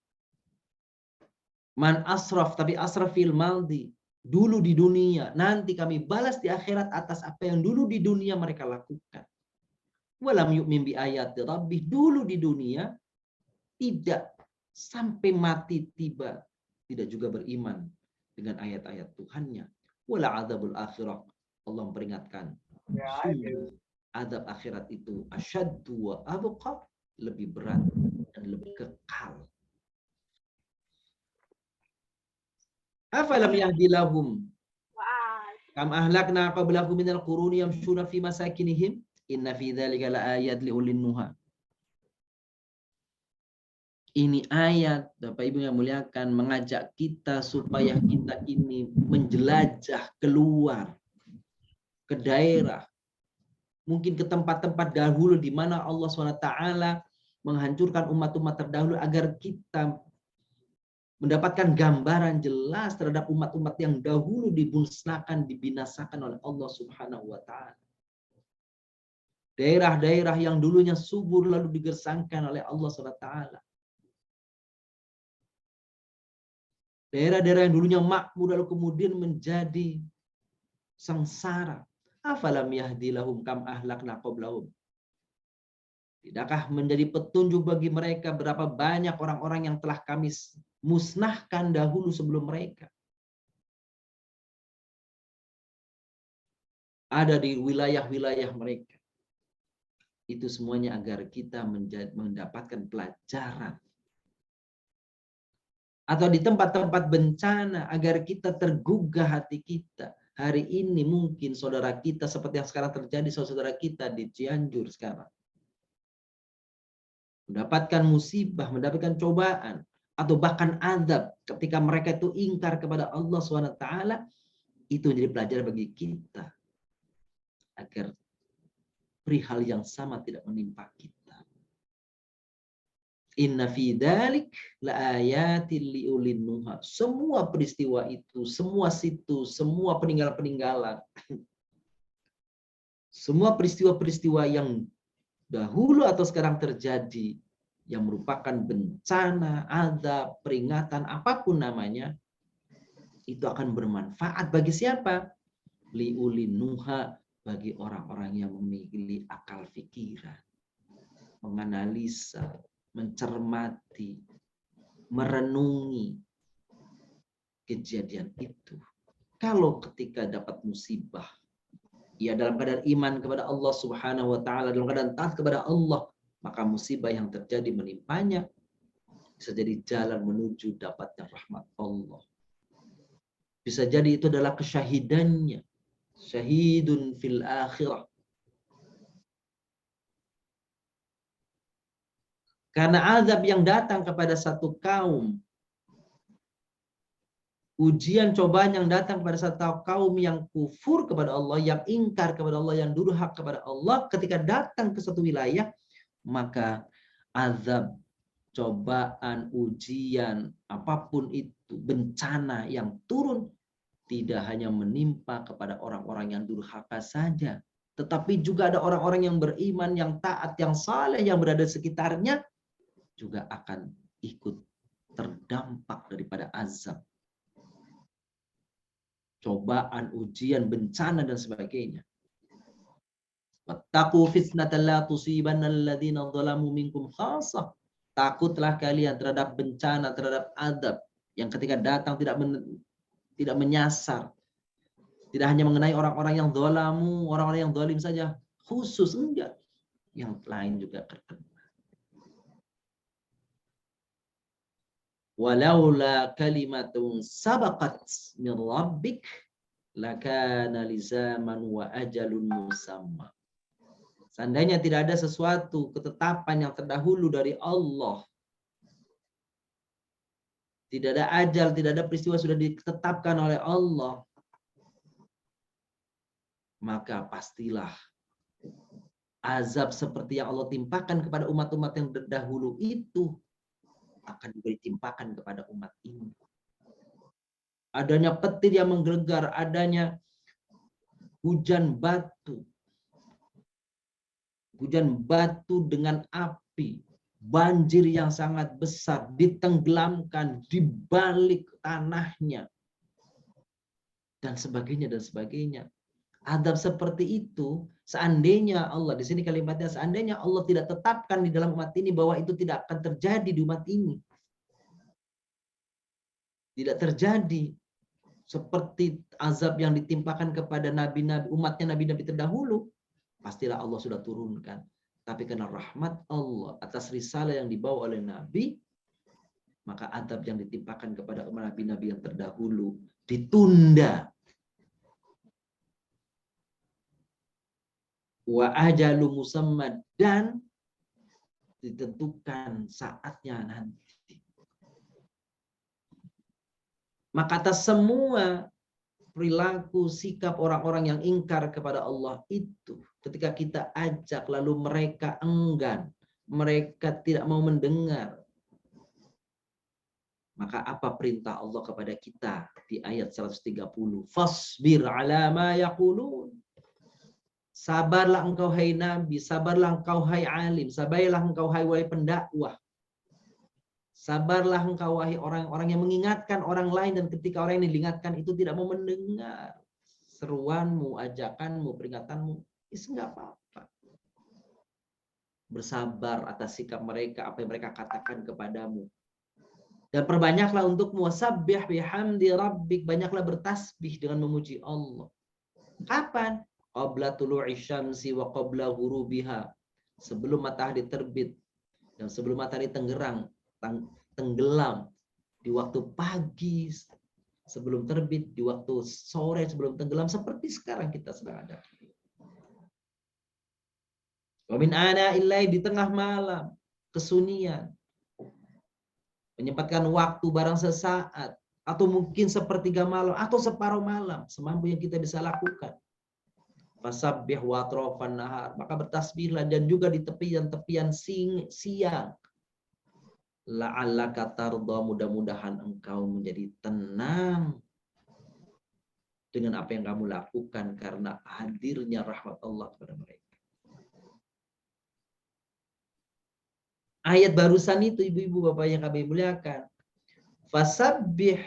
Man asraf, tapi asraf fiil maldi. Dulu di dunia, nanti kami balas di akhirat atas apa yang dulu di dunia mereka lakukan. Walam yu'min bi ayati rabbih, dulu di dunia tidak sampai mati tiba, tidak juga beriman dengan ayat-ayat Tuhannya. Wala adzabul akhirah, Allah memperingatkan, sungguh azab akhirat itu asyaddu wa abqa, lebih berat dan lebih kekal. Afalam yahdi lahum kam ahlakna qablahum minal quruni yamshuna fi masakinihim inna fi dzalika laayat liulin nuha. Ini ayat, Bapak Ibu yang muliakan, mengajak kita supaya kita ini menjelajah keluar ke daerah, mungkin ke tempat-tempat dahulu di mana Allah SWT menghancurkan umat-umat terdahulu, agar kita mendapatkan gambaran jelas terhadap umat-umat yang dahulu dimusnahkan, dibinasakan oleh Allah Subhanahu wa taala. Daerah-daerah yang dulunya subur lalu digersangkan oleh Allah SWT. Daerah-daerah yang dulunya makmur lalu kemudian menjadi sengsara. Afalam yahdi lahum kam ahlakna qablahum. Tidakkah menjadi petunjuk bagi mereka berapa banyak orang-orang yang telah kami musnahkan dahulu sebelum mereka. Ada di wilayah-wilayah mereka. Itu semuanya agar kita mendapatkan pelajaran. Atau di tempat-tempat bencana agar kita tergugah hati kita. Hari ini mungkin saudara kita seperti yang sekarang terjadi, saudara kita di Cianjur sekarang, mendapatkan musibah, mendapatkan cobaan, atau bahkan azab ketika mereka itu ingkar kepada Allah SWT, itu menjadi pelajaran bagi kita agar perihal yang sama tidak menimpa kita. Inna fi dzalik laayatil liulin nuha. Semua peristiwa itu, semua situs, semua peninggalan-peninggalan, semua peristiwa-peristiwa yang dahulu atau sekarang terjadi, yang merupakan bencana, azab, peringatan, apapun namanya, itu akan bermanfaat bagi siapa? Liulin nuha, bagi orang-orang yang memiliki akal pikiran, menganalisa, mencermati, merenungi kejadian itu. Kalau ketika dapat musibah, ia dalam keadaan iman kepada Allah Subhanahu wa taala, dalam keadaan taat kepada Allah, maka musibah yang terjadi menimpanya bisa jadi jalan menuju dapatnya rahmat Allah. Bisa jadi itu adalah kesyahidannya. syahidun fil akhirah. Karena azab yang datang kepada satu kaum, ujian cobaan yang datang kepada satu kaum yang kufur kepada Allah, yang ingkar kepada Allah, yang durhaka kepada Allah, ketika datang ke satu wilayah, maka azab, cobaan, ujian, apapun itu, bencana yang turun, tidak hanya menimpa kepada orang-orang yang durhaka saja, tetapi juga ada orang-orang yang beriman, yang taat, yang saleh, yang berada di sekitarnya, juga akan ikut terdampak daripada azab, cobaan, ujian, bencana, dan sebagainya. Wattaqu fitnatan la tusibanna alladziina dzalamu minkum khassah. Takutlah kalian terhadap bencana, terhadap azab yang ketika datang tidak menyasar, tidak hanya mengenai orang-orang yang dzalamu, orang-orang yang zalim saja, khusus, enggak, yang lain juga terkena. Walaula kalimatun sabaqat min rabbik lakana lizaman wa ajalun musamma. Seandainya tidak ada sesuatu ketetapan yang terdahulu dari Allah, tidak ada ajal, tidak ada peristiwa sudah ditetapkan oleh Allah, maka pastilah azab seperti yang Allah timpakan kepada umat-umat yang terdahulu itu akan juga ditimpakan kepada umat ini. Adanya petir yang menggelegar, adanya hujan batu dengan api, banjir yang sangat besar, ditenggelamkan di balik tanahnya, dan sebagainya dan sebagainya. Azab seperti itu, seandainya Allah, di sini kalimatnya, seandainya Allah tidak tetapkan di dalam umat ini bahwa itu tidak akan terjadi di umat ini, tidak terjadi seperti azab yang ditimpakan kepada nabi-nabi, umatnya nabi-nabi terdahulu, pastilah Allah sudah turunkan. Tapi karena rahmat Allah atas risalah yang dibawa oleh nabi, maka azab yang ditimpakan kepada umat nabi-nabi yang terdahulu ditunda. Wa ajalu musamma, dan ditentukan saatnya nanti. Maka atas semua perilaku, sikap orang-orang yang ingkar kepada Allah itu, ketika kita ajak lalu mereka enggan, mereka tidak mau mendengar, maka apa perintah Allah kepada kita di ayat 130? Fasbir ala ma yaqulun. Sabarlah engkau hai Nabi, sabarlah engkau hai alim, sabarlah engkau hai wahai pendakwah. Sabarlah engkau wahai orang-orang yang mengingatkan orang lain, dan ketika orang yang diingatkan itu tidak mau mendengar seruanmu, ajakanmu, peringatanmu, itu enggak apa-apa. Bersabar atas sikap mereka, apa yang mereka katakan kepadamu. Dan perbanyaklah untukmu wasabbih bihamdi rabbik, banyaklah bertasbih dengan memuji Allah. Kapan? Qabla tulu'i syamsi wa qabla ghurubiha, sebelum matahari terbit dan sebelum matahari tenggelam, di waktu pagi sebelum terbit, di waktu sore sebelum tenggelam, seperti sekarang kita sedang ada. Wa min ana'il lail, di tengah malam, kesunyian, menyempatkan waktu barang sesaat, atau mungkin sepertiga malam, atau separuh malam, semampu yang kita bisa lakukan. Fasabbih wa atrafan nahar, maka bertasbihlah dan juga di tepian-tepian siang. La'allaka tardha, mudah-mudahan engkau menjadi tenang dengan apa yang kamu lakukan karena hadirnya rahmat Allah kepada mereka. Ayat barusan itu, ibu-ibu bapak yang kami muliakan, fasabbih,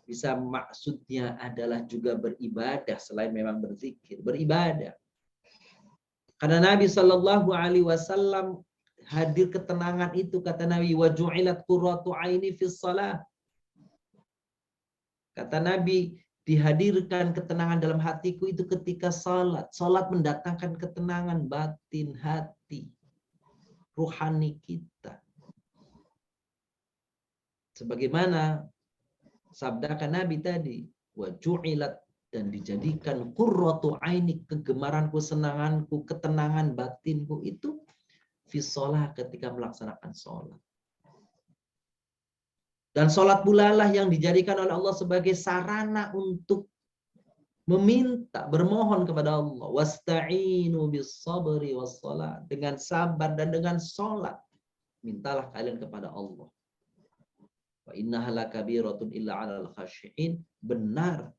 bisa maksudnya adalah juga beribadah selain memang berzikir, beribadah. Karena Nabi Shallallahu Alaihi Wasallam hadir ketenangan itu, kata Nabi, wa ju'ilat qurratu aini fis shalah. Kata Nabi, dihadirkan ketenangan dalam hatiku itu ketika salat. Salat mendatangkan ketenangan batin, hati, ruhani kita. Sebagaimana sabdakan Nabi tadi, wa ju'ilat, dan dijadikan qurratu aini, kegemaranku, senanganku, ketenangan batinku itu fi sholat, ketika melaksanakan sholat. Dan sholat pula lah yang dijadikan oleh Allah sebagai sarana untuk meminta, bermohon kepada Allah. Wasta'inu bis sabri was sholat, dengan sabar dan dengan sholat mintalah kalian kepada Allah. Wa innaha lakabiratun illa 'alal khashi'in. Benar,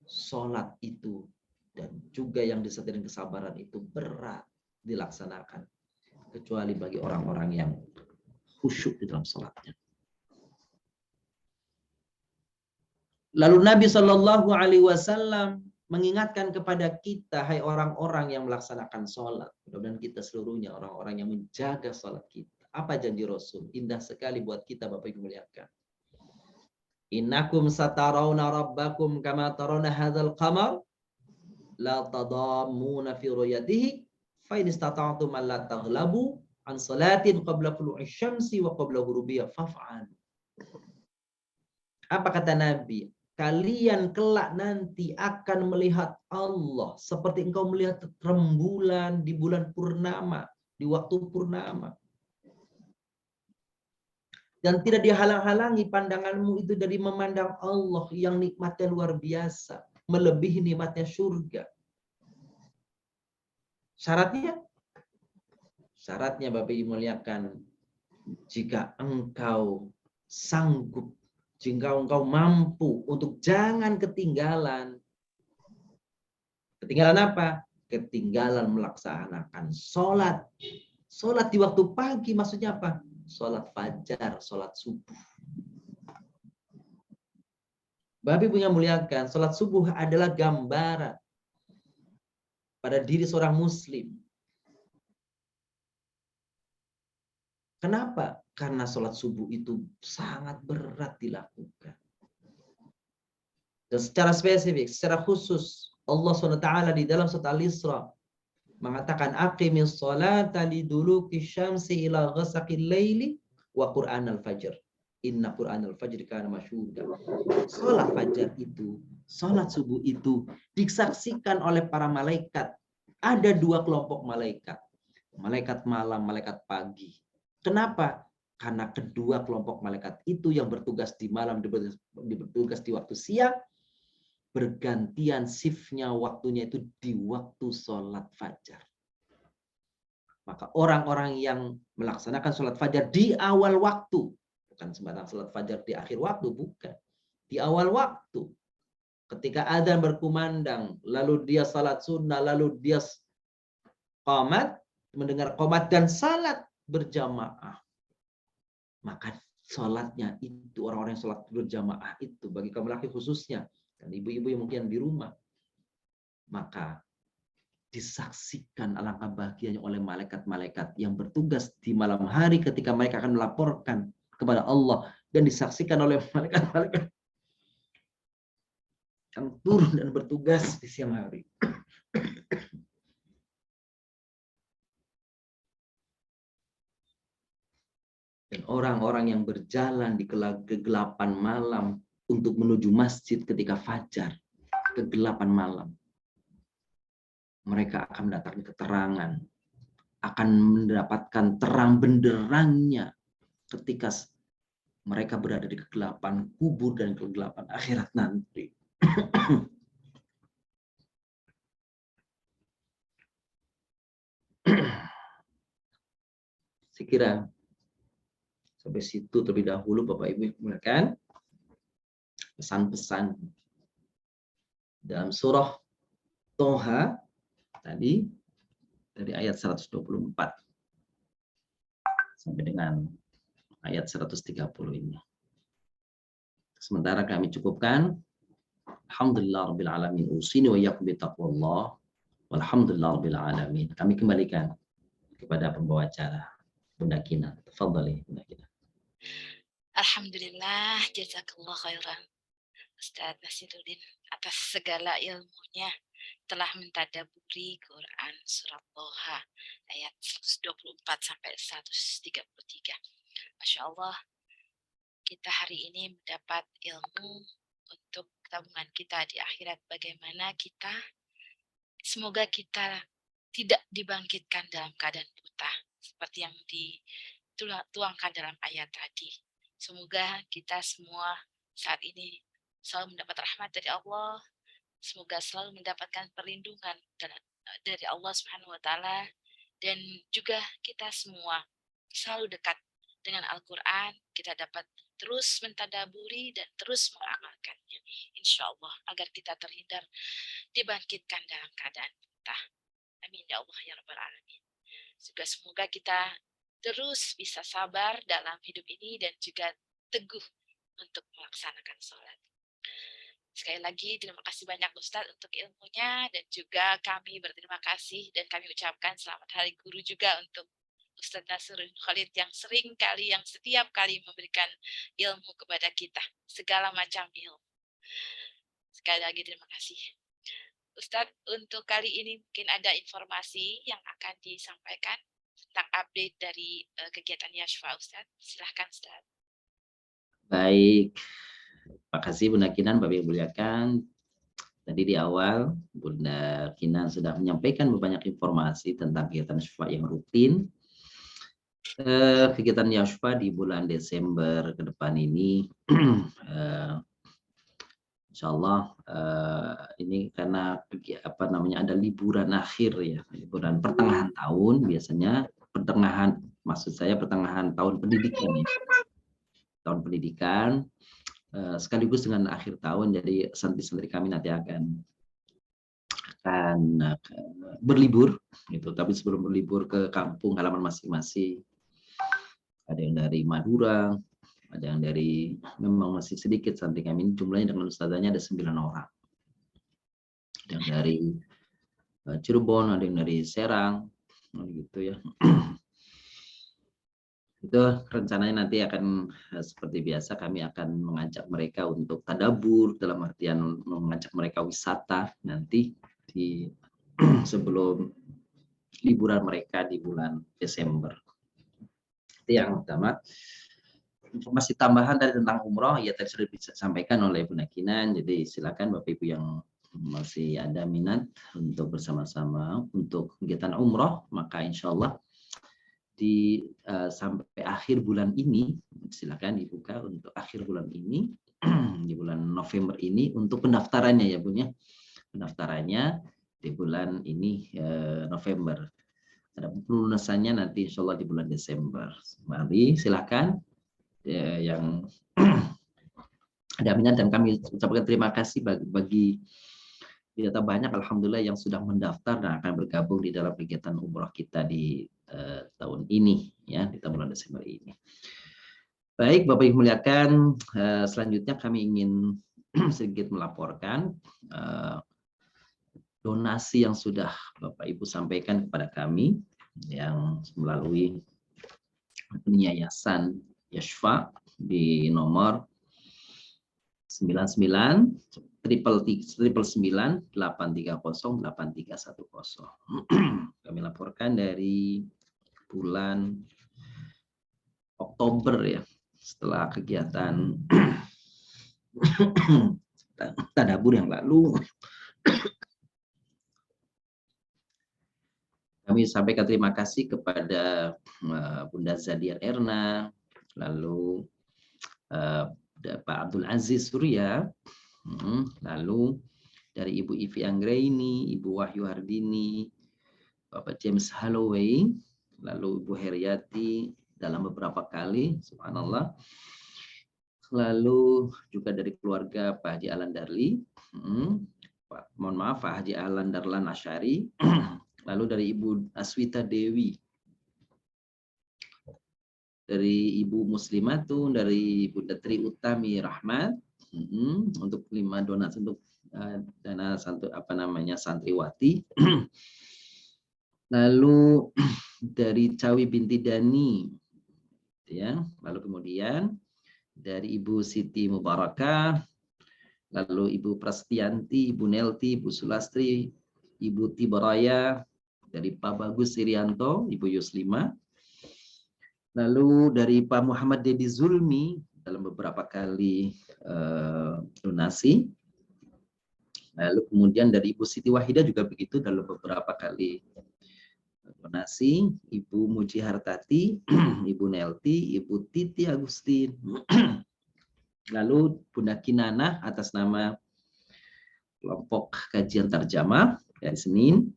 sholat itu dan juga yang disertai dengan kesabaran itu berat dilaksanakan, kecuali bagi orang-orang yang khusyuk di dalam sholatnya. Lalu Nabi Shallallahu Alaihi Wasallam mengingatkan kepada kita, hai orang-orang yang melaksanakan sholat. Mudah-mudahan kita seluruhnya orang-orang yang menjaga sholat kita. Apa janji Rasul? Indah sekali buat kita, Bapak Ibu muliakan. Innakum satarawna rabbakum kama tarawna hadzal qamar la tadammuna fi ru'yatihi fa in istata'tum an la taghlabu an salatin qabla tulu'i syamsi wa qabla ghurubiha faf'al. Apa kata Nabi? Kalian kelak nanti akan melihat Allah seperti engkau melihat rembulan di bulan purnama, di waktu purnama. Dan tidak dihalang-halangi pandanganmu itu dari memandang Allah yang nikmatnya luar biasa, melebihi nikmatnya surga. Syaratnya Bapak Ibu muliakan, jika engkau sanggup, jika engkau mampu untuk jangan ketinggalan. Ketinggalan apa? Ketinggalan melaksanakan sholat. Sholat di waktu pagi maksudnya apa? Sholat fajar, sholat subuh. Bapak Ibu yang muliakan, sholat subuh adalah gambaran pada diri seorang muslim. Kenapa? Karena sholat subuh itu sangat berat dilakukan. Dan secara spesifik, secara khusus, Allah SWT di dalam surat Al-Isra mengatakan aqimis sholata liduluki syamsi ila ghasaqil laili wa qur'anal fajr. Inna qur'anal fajr kana masyhuda. Salat fajar itu, salat subuh itu disaksikan oleh para malaikat. Ada dua kelompok malaikat. Malaikat malam, malaikat pagi. Kenapa? Karena kedua kelompok malaikat itu yang bertugas di malam, bertugas di waktu siang, bergantian shiftnya, waktunya itu di waktu sholat fajar. Maka orang-orang yang melaksanakan sholat fajar di awal waktu, bukan sembarang sholat fajar di akhir waktu, bukan. Di awal waktu, ketika adzan berkumandang, lalu dia sholat sunnah, lalu dia qomat, mendengar qomat dan salat berjamaah. Maka sholatnya itu, orang-orang yang sholat berjamaah itu, bagi kaum laki khususnya, dan ibu-ibu yang mungkin di rumah, maka disaksikan alangkah bahagianya oleh malaikat-malaikat yang bertugas di malam hari ketika mereka akan melaporkan kepada Allah, dan disaksikan oleh malaikat-malaikat yang turun dan bertugas di siang hari. Dan orang-orang yang berjalan di kegelapan malam untuk menuju masjid ketika fajar, kegelapan malam, mereka akan mendapatkan keterangan, akan mendapatkan terang benderangnya ketika mereka berada di kegelapan kubur dan kegelapan akhirat nanti. Saya kira sampai situ terlebih dahulu, Bapak Ibu muliakan, pesan-pesan dalam surah Toha tadi dari ayat 124 sampai dengan ayat 130 ini. Sementara kami cukupkan. Alhamdulillah rabbil alamin. Usini wa iyyakum bittaqwallah. Walhamdulillah rabbil alamin. Kami kembalikan kepada pembawa acara Bunda Kina. Tafadhali Bunda Kina. Alhamdulillah, jazakallah khairan Ustaz Nasiruddin atas segala ilmunya, telah mentadaburi Quran surat Toha ayat 124 sampai 133. Masya Allah, kita hari ini mendapat ilmu untuk pertemuan kita di akhirat, bagaimana semoga kita tidak dibangkitkan dalam keadaan buta seperti yang dituangkan dalam ayat tadi. Semoga kita semua saat ini selalu mendapat rahmat dari Allah, semoga selalu mendapatkan perlindungan dari Allah Subhanahu wa taala, dan juga kita semua selalu dekat dengan Al-Qur'an, kita dapat terus mentadaburi dan terus mengamalkannya, insya Allah, agar kita terhindar dibangkitkan dalam keadaan buta. Amin ya Allah ya Rabbal Alamin. Juga semoga kita terus bisa sabar dalam hidup ini dan juga teguh untuk melaksanakan sholat. Sekali lagi terima kasih banyak Ustadz untuk ilmunya, dan juga kami berterima kasih dan kami ucapkan selamat Hari Guru juga untuk Ustadz Nasruddin Khalid yang setiap kali memberikan ilmu kepada kita, segala macam ilmu. Sekali lagi terima kasih. Ustadz, untuk kali ini mungkin ada informasi yang akan disampaikan tentang update dari kegiatan Yashfa, Ustadz. Silahkan, Ustadz. Baik, makasih Bunda Kinan, Bapak Ibu muliakan. Tadi di awal Bunda Kinan sudah menyampaikan banyak informasi tentang kegiatan Yashfa yang rutin. Kegiatan Yashfa di bulan Desember ke depan ini, Insya Allah ini karena ada liburan akhir ya, liburan pertengahan tahun biasanya, pertengahan tahun pendidikan ya. Tahun pendidikan sekaligus dengan akhir tahun, jadi santri-santri kami nanti akan berlibur gitu. Tapi sebelum berlibur ke kampung halaman masing-masing, ada yang dari Madura, ada yang dari, memang masih sedikit santri kami, jumlahnya dengan ustazahnya ada 9 orang. Ada yang dari Cirebon, ada yang dari Serang, gitu ya. Itu rencananya nanti akan seperti biasa, kami akan mengajak mereka untuk tadabur, dalam artian mengajak mereka wisata nanti di sebelum liburan mereka di bulan Desember. Itu yang pertama. Informasi tambahan tadi tentang umroh, ya tadi sudah disampaikan oleh Bunda Kinan, jadi silakan Bapak Ibu yang masih ada minat untuk bersama-sama untuk kegiatan umroh, maka insya Allah sampai akhir bulan ini, silakan dibuka untuk akhir bulan ini, di bulan November ini untuk pendaftarannya ya Bun ya, pendaftarannya di bulan ini November. Ada pelunasannya nanti insya Allah di bulan Desember. Mari silakan yang ada minat, dan kami ucapkan terima kasih bagi ternyata banyak alhamdulillah yang sudah mendaftar dan akan bergabung di dalam kegiatan umroh kita di tahun ini ya, di bulan Desember ini. Baik Bapak Ibu muliakan, selanjutnya kami ingin sedikit melaporkan donasi yang sudah Bapak Ibu sampaikan kepada kami yang melalui Yayasan Yashfa di nomor 99-999-830-8310. Kami laporkan dari bulan Oktober ya, setelah kegiatan tadabur yang lalu. Kami sampaikan terima kasih kepada Bunda Zadia Erna, lalu Pak Abdul Aziz Surya, lalu dari Ibu Ivi Anggraini, Ibu Wahyu Hardini, Bapak James Holloway, lalu Ibu Heriati dalam beberapa kali, subhanallah. Lalu juga dari keluarga Pak Haji Alan Darli, Pak Haji Alan Darlan Asyari, lalu dari Ibu Aswita Dewi, dari Ibu Muslimatun, dari Bunda Tri Utami Rahmat, untuk 5 donasi untuk dana santriwati. Lalu dari Cawi binti Dani, ya. Lalu kemudian dari Ibu Siti Mubarakah, lalu Ibu Prastianti, Ibu Nelti, Ibu Sulastri, Ibu Tibaraya, dari Pak Bagus Irianto, Ibu Yuslima. Lalu dari Pak Muhammad Dedi Zulmi dalam beberapa kali donasi. Lalu kemudian dari Ibu Siti Wahidah juga begitu dalam beberapa kali donasi, Ibu Muji Hartati, Ibu Nelti, Ibu Titi Agustin, lalu Bunda Kinana atas nama kelompok kajian terjemah dari Senin,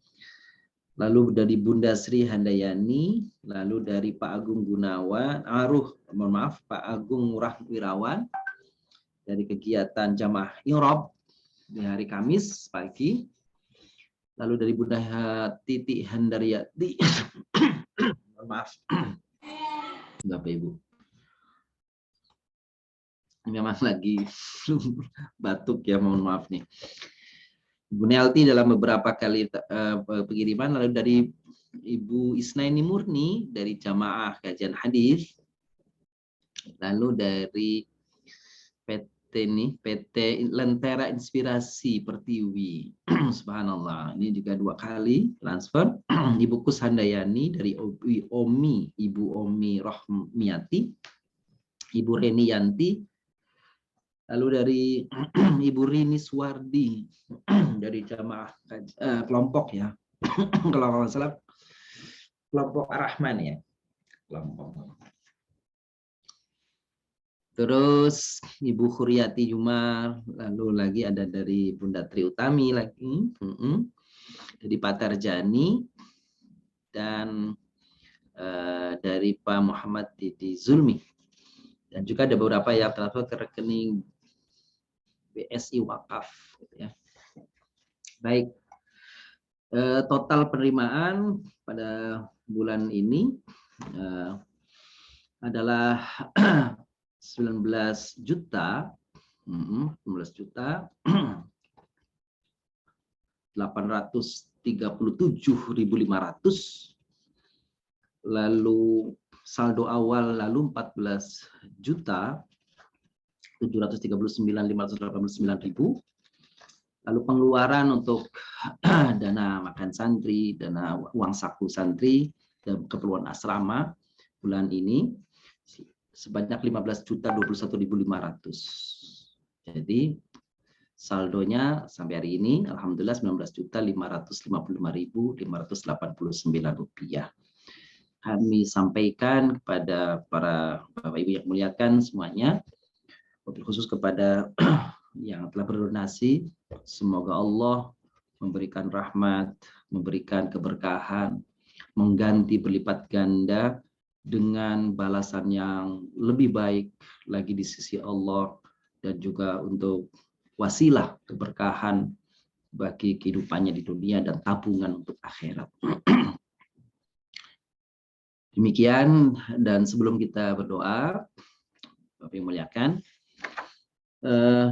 lalu dari Bunda Sri Handayani, lalu dari Pak Agung Gunawan, Pak Agung Murah Wirawan, dari kegiatan Jamaah Irob di hari Kamis pagi, lalu dari Bunda Titi Handaryati, maaf, Bapak Ibu, memang lagi batuk ya, mohon maaf nih. Ibu Nelti dalam beberapa kali pengiriman, lalu dari Ibu Isnaini Murni dari Jamaah Kajian Hadis, lalu dari PT Lentera Inspirasi Pertiwi, subhanallah, ini juga 2 kali transfer. Ibu Kushandayani dari Ibu Omi Rohmiati, Ibu Reni Yanti, lalu dari Ibu Rini Suwardi dari Jamaah kelompok ya, kalau nggak salah kelompok Ar-Rahman ya, kelompok. Terus Ibu Khuriyati Jumar, lalu lagi ada dari Bunda Tri Utami lagi, dari Pak Tarjani, dan dari Pak Muhammad Didi Zulmi. Dan juga ada beberapa yang transfer ke rekening BSI Wakaf. Gitu ya. Baik, total penerimaan pada bulan ini adalah 19 juta 837.500, lalu saldo awal lalu 14 juta 739.589.000, lalu pengeluaran untuk dana makan santri, dana uang saku santri dan keperluan asrama bulan ini sebanyak 15.021.500. Jadi saldonya sampai hari ini alhamdulillah 19.555.589 rupiah. Kami sampaikan kepada para Bapak Ibu yang muliakan semuanya, wabil khusus kepada yang telah berdonasi, semoga Allah memberikan rahmat, memberikan keberkahan, mengganti berlipat ganda dengan balasan yang lebih baik lagi di sisi Allah, dan juga untuk wasilah keberkahan bagi kehidupannya di dunia dan tabungan untuk akhirat. Demikian, dan sebelum kita berdoa, Bapak yang muliakan,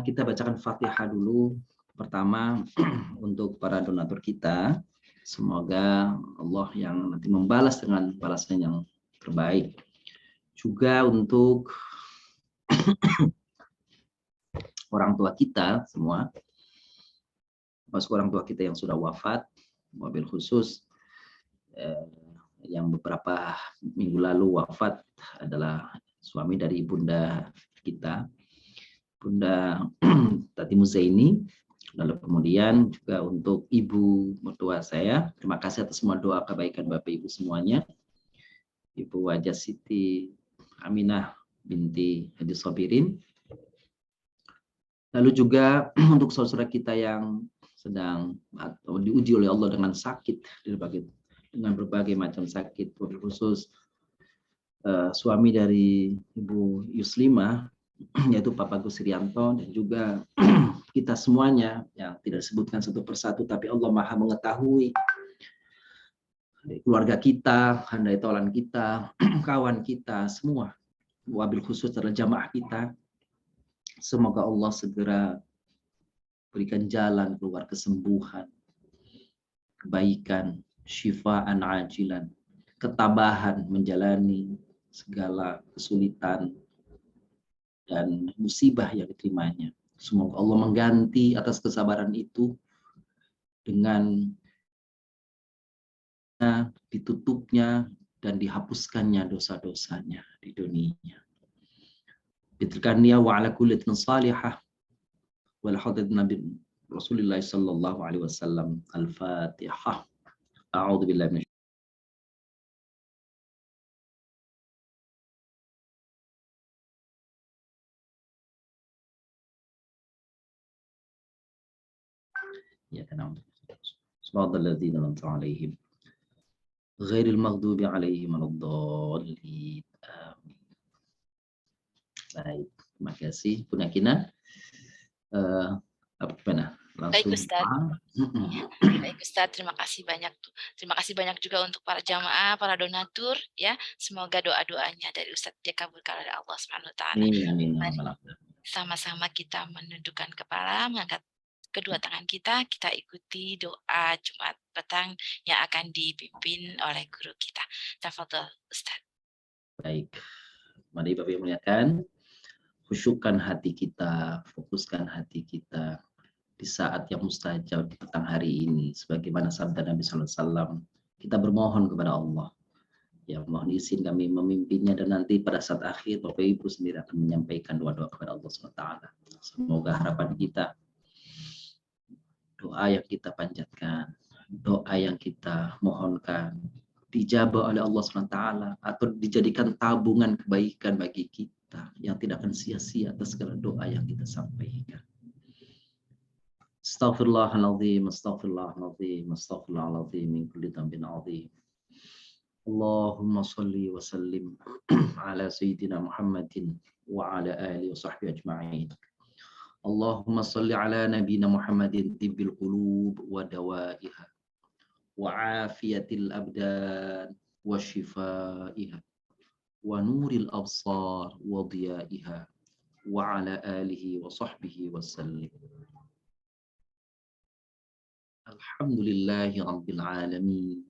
kita bacakan Fatihah dulu. Pertama untuk para donatur kita, semoga Allah yang nanti membalas dengan balasan yang terbaik. Juga untuk orang tua kita semua, masuk orang tua kita yang sudah wafat, wabil khusus yang beberapa minggu lalu wafat adalah suami dari ibunda kita, Bunda Tati Muzaini. Lalu kemudian juga untuk ibu mertua saya, terima kasih atas semua doa kebaikan Bapak Ibu semuanya. Ibu Wajah Siti Aminah binti Haji Sobirin. Lalu juga untuk saudara kita yang sedang atau diuji oleh Allah dengan sakit, dengan berbagai macam sakit, khusus suami dari Ibu Yuslimah, yaitu Pak Bagus Irianto, dan juga kita semuanya yang tidak disebutkan satu persatu, tapi Allah Maha mengetahui keluarga kita, handai tolan kita, kawan kita semua, wabil khusus adalah jamaah kita. Semoga Allah segera berikan jalan keluar kesembuhan, kebaikan, syifaan ajilan, ketabahan menjalani segala kesulitan dan musibah yang diterimanya. Semoga Allah mengganti atas kesabaran itu dengan ditutupnya dan dihapuskannya dosa-dosanya di dunia. Bitilkania wa ala kulli salihah wa la hadad nabi Rasulullah sallallahu alaihi wasallam. Al-Fatihah. A'udzu billahi minasy ya kana. Subhanalladzina an'amta 'alaihim ghairil maghdubi 'alaihim waladdallin. Amin. Baik, terima kasih Bunda Kina. Gimana? Baik Langsung. Ustaz. Baik Ustaz, terima kasih banyak. Terima kasih banyak juga untuk para jamaah, para donatur ya. Semoga doa-doanya dari Ustaz dikabulkan oleh Allah Subhanahu wa taala. Amin. Mari sama-sama kita menundukkan kepala, mengangkat kedua tangan kita ikuti doa Jumat petang yang akan dipimpin oleh guru kita. Tafadhol Ustaz. Baik. Mari Bapak Ibu muliakan, khusyukkan hati kita, fokuskan hati kita di saat yang mustajab di petang hari ini, sebagaimana sabda Nabi SAW, kita bermohon kepada Allah. Ya, mohon izin kami memimpinnya, dan nanti pada saat akhir Bapak Ibu sendiri akan menyampaikan doa-doa kepada Allah SWT. Semoga harapan kita, doa yang kita panjatkan, doa yang kita mohonkan, dijabah oleh Allah SWT atau dijadikan tabungan kebaikan bagi kita yang tidak akan sia-sia atas segala doa yang kita sampaikan. Astaghfirullahaladzim, astaghfirullahaladzim, astaghfirullahaladzim min kulli dhanbin 'adzim. Allahumma shalli wa sallim ala sayyidina Muhammadin wa ala alihi wa sahbihi ajma'in. Allahumma shalli ala nabiyyina Muhammadin tibbil qulub wa dawaiha wa afiyatil abdan wa shifaiha wa nuril absar wa diyaiha wa ala alihi wa sahbihi wa sallim. Alhamdulillahi rabbil alamin.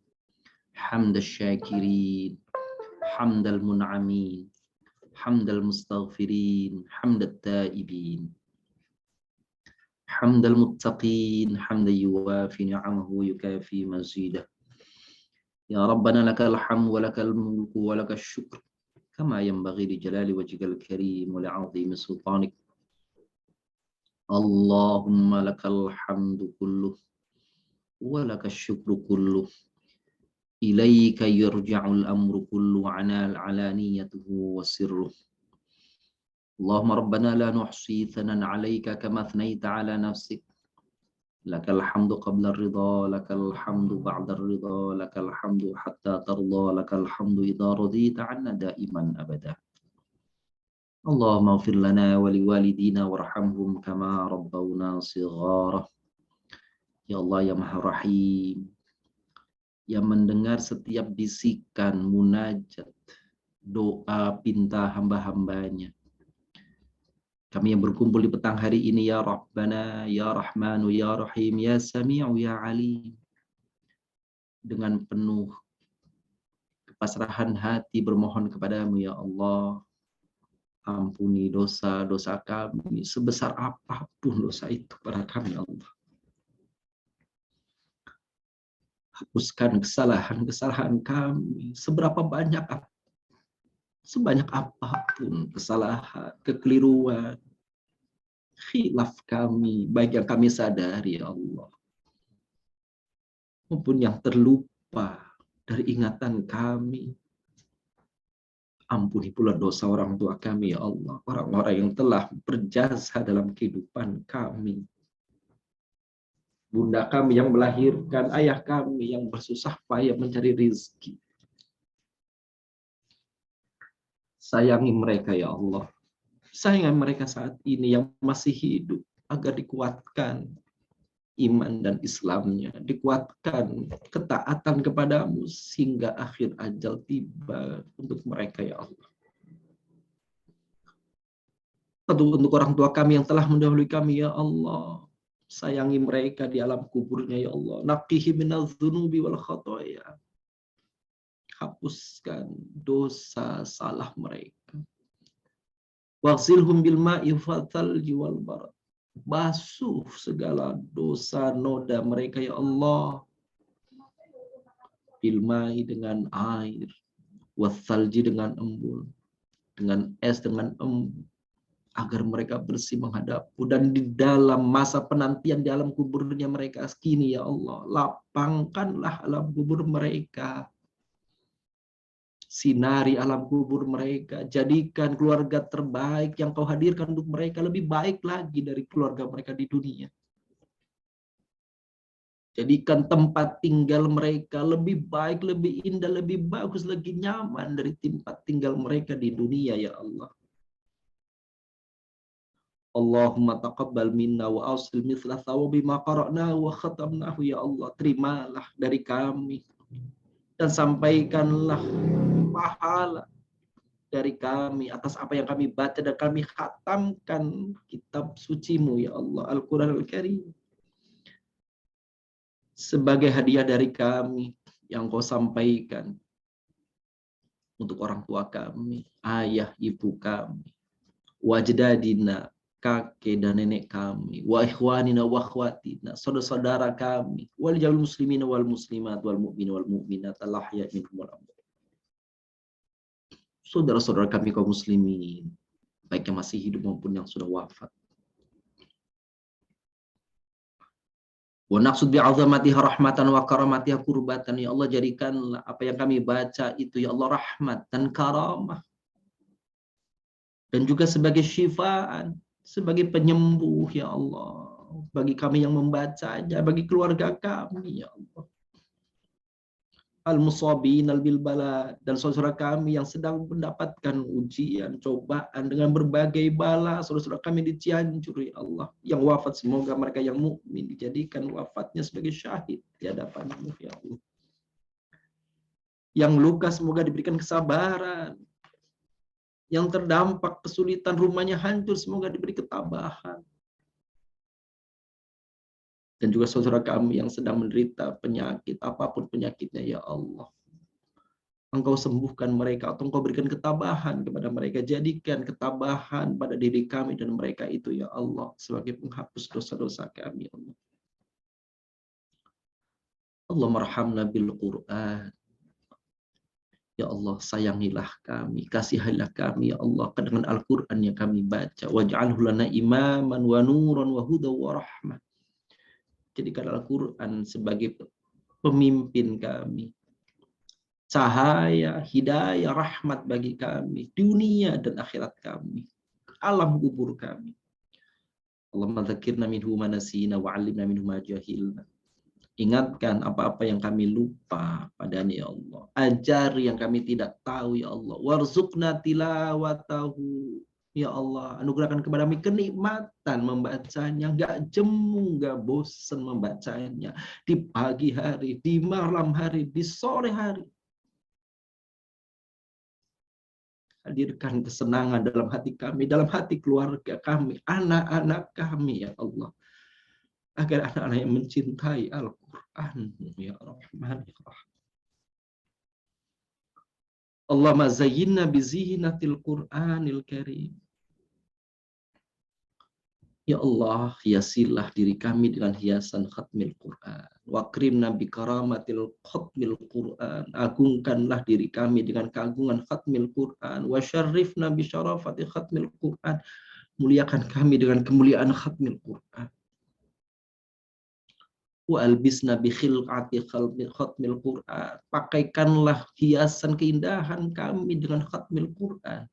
Hamdal syakirin, hamdal mun'amin, hamdal mustaghfirin, hamdat taibin. Hamdal muttaqin, hamdan yuwafi ni'amahu yukafi mazidah. Ya Rabbana lakal hamd wa lakal mulku wa lakal syukr kama yanbaghi li jalali wajhikal karim wa li'azimi sultanik. Allahumma lakal hamdu kulluh wa lakal syukru kulluh. Ilaika yurja'ul amru kullu 'anal 'alaniyatuhu wa sirruh. Allahumma rabbana la nuhsi thanan 'alaika kama thnaita 'ala nafsik. Lakal hamdu qabla ar-ridha, lakal hamdu ba'da ar-ridha, lakal hamdu hatta tarda, lakal hamdu idza radita 'anna da'iman abada. Allahumma ighfir lana wa liwalidina warhamhum kama rabbawna shighara. Ya Allah ya Maha Rahim, yang mendengar setiap bisikan, munajat, doa, pinta hamba-hambanya. Kami yang berkumpul di petang hari ini, ya Rabbana, ya Rahmanu, ya Rahim, ya Sami'u, ya Alim. Dengan penuh kepasrahan hati bermohon kepadamu, ya Allah. Ampuni dosa-dosa kami, sebesar apapun dosa itu pada kami, ya Allah. Hapuskan kesalahan-kesalahan kami, sebanyak apapun kesalahan, kekeliruan, khilaf kami, baik yang kami sadari ya Allah, maupun yang terlupa dari ingatan kami. Ampuni pula dosa orang tua kami ya Allah, orang-orang yang telah berjasa dalam kehidupan kami. Bunda kami yang melahirkan, ayah kami yang bersusah payah mencari rezeki. Sayangi mereka ya Allah. Sayangi mereka saat ini yang masih hidup, agar dikuatkan iman dan Islamnya, dikuatkan ketaatan kepadamu sehingga akhir ajal tiba untuk mereka ya Allah. Tentu untuk orang tua kami yang telah mendahului kami ya Allah. Sayangi mereka di alam kuburnya ya Allah. Naqihi minadz dzunubi wal khotoya. Hapuskan dosa salah mereka. Waghsilhum bil ma'i wal thalji wal barad. Basuh segala dosa noda mereka ya Allah. Bil ma'i dengan air, wal thalji dengan embun, dengan es dengan embun, agar mereka bersih menghadapmu, dan di dalam masa penantian di alam kuburnya mereka kini ya Allah, lapangkanlah alam kubur mereka, sinari alam kubur mereka, jadikan keluarga terbaik yang kau hadirkan untuk mereka lebih baik lagi dari keluarga mereka di dunia. Jadikan tempat tinggal mereka lebih baik, lebih indah, lebih bagus, lebih nyaman dari tempat tinggal mereka di dunia ya Allah. Allahumma taqabbal minna wa awsil mithla thawabi ma qara'nahu wa khatamnahu ya Allah. Terimalah dari kami dan sampaikanlah pahala dari kami atas apa yang kami baca dan kami khatamkan kitab sucimu ya Allah, Al-Quran Al-Karim, sebagai hadiah dari kami yang kau sampaikan untuk orang tua kami, ayah ibu kami, wajdadina, kakek dan nenek kami, wa ikhwanina wa akhwatina, saudara-saudara kami, wal jalul muslimina wal muslimat wal mu'minin wal mu'minat al-ahya minhum wal amwat. Saudara-saudara kami kaum muslimin, baik yang masih hidup maupun yang sudah wafat. Wa naqsud bi'azamatiha rahmatan wa karamatiha kurbatan. Ya Allah, jadikanlah apa yang kami baca itu ya Allah rahmat dan karamah, dan juga sebagai syifaan, sebagai penyembuh ya Allah, bagi kami yang membacanya, bagi keluarga kami ya Allah, al-musabin al-bilbala, dan saudara kami yang sedang mendapatkan ujian, cobaan dengan berbagai bala, saudara-saudara kami di Cianjur ya Allah, yang wafat semoga mereka yang mukmin dijadikan wafatnya sebagai syahid di hadapan-Mu ya Allah. Yang luka semoga diberikan kesabaran, yang terdampak kesulitan rumahnya hancur semoga diberi ketabahan. Dan juga saudara kami yang sedang menderita penyakit, apapun penyakitnya ya Allah, Engkau sembuhkan mereka atau Engkau berikan ketabahan kepada mereka. Jadikan ketabahan pada diri kami dan mereka itu ya Allah sebagai penghapus dosa-dosa kami ya Allah. Allah marhamna bil Qur'an. Ya Allah, sayangilah kami, kasihilah kami ya Allah dengan Al-Qur'an yang kami baca. Waj'alhu lana imaman wa nuran wa huda wa rahmah. Jadikan Al-Quran sebagai pemimpin kami, cahaya, hidayah, rahmat bagi kami, dunia dan akhirat kami, alam kubur kami. Allahumma dzakirna minhu ma nasina wa 'allimna minhu ma jahilna. Ingatkan apa-apa yang kami lupa padanya ya Allah. Ajari yang kami tidak tahu ya Allah. Warzuqna tilawatahu. Ya Allah, anugerahkan kepada kami kenikmatan membacanya, nggak jemu, nggak bosan membacanya di pagi hari, di malam hari, di sore hari. Hadirkan kesenangan dalam hati kami, dalam hati keluarga kami, anak-anak kami ya Allah, agar anak-anak yang mencintai Al-Quran ya Rahman ya Rahim. Allahumma zayyinna bizihnatil Qur'anil Karim. Ya Allah, hiasilah diri kami dengan hiasan khatmil Quran. Wakrimna bi karamatil khatmil Quran. Agungkanlah diri kami dengan keagungan khatmil Quran. Wa syarrifna bi syarafati khatmil Quran. Muliakan kami dengan kemuliaan khatmil Quran. Wa albisna bi khilqati khatmil Quran. Pakaikanlah hiasan keindahan kami dengan khatmil Quran.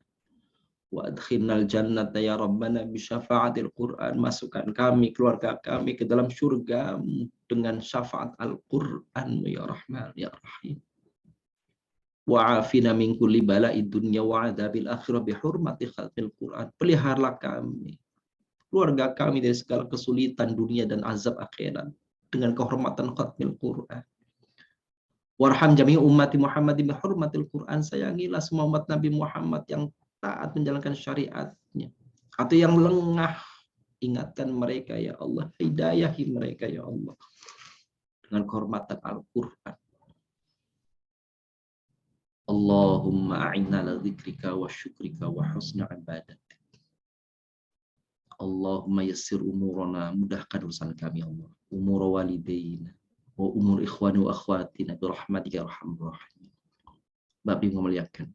Wa adkhilnal jannata ya Rabbana bi syafaatil Quran. Masukkan kami, keluarga kami ke dalam surga-Mu dengan syafaat Al-Quran ya Rahman ya Rahim. Wa afina min kulli bala'id dunya wa adzabil akhirah bi hurmati khatmil Quran. Peliharalah kami, keluarga kami dari segala kesulitan dunia dan azab akhirat dengan kehormatan khatmil Quran. Warham jami' ummati Muhammadin bi hurmatil Quran. Sayangilah semua umat Nabi Muhammad yang taat menjalankan syariatnya atau yang lengah, ingatkan mereka ya Allah, hidayahi mereka ya Allah dengan kehormatan Al-Quran. Allahumma a'inna ala dzikrika wa syukrika wa husni ibadatik. Allahumma yassir umurana, mudahkan urusan kami Allah, umur walidaina wa umur ikhwani wa akhwatina bi rahmatika ya arhamar rahimin. Bapak Ibu memuliakan,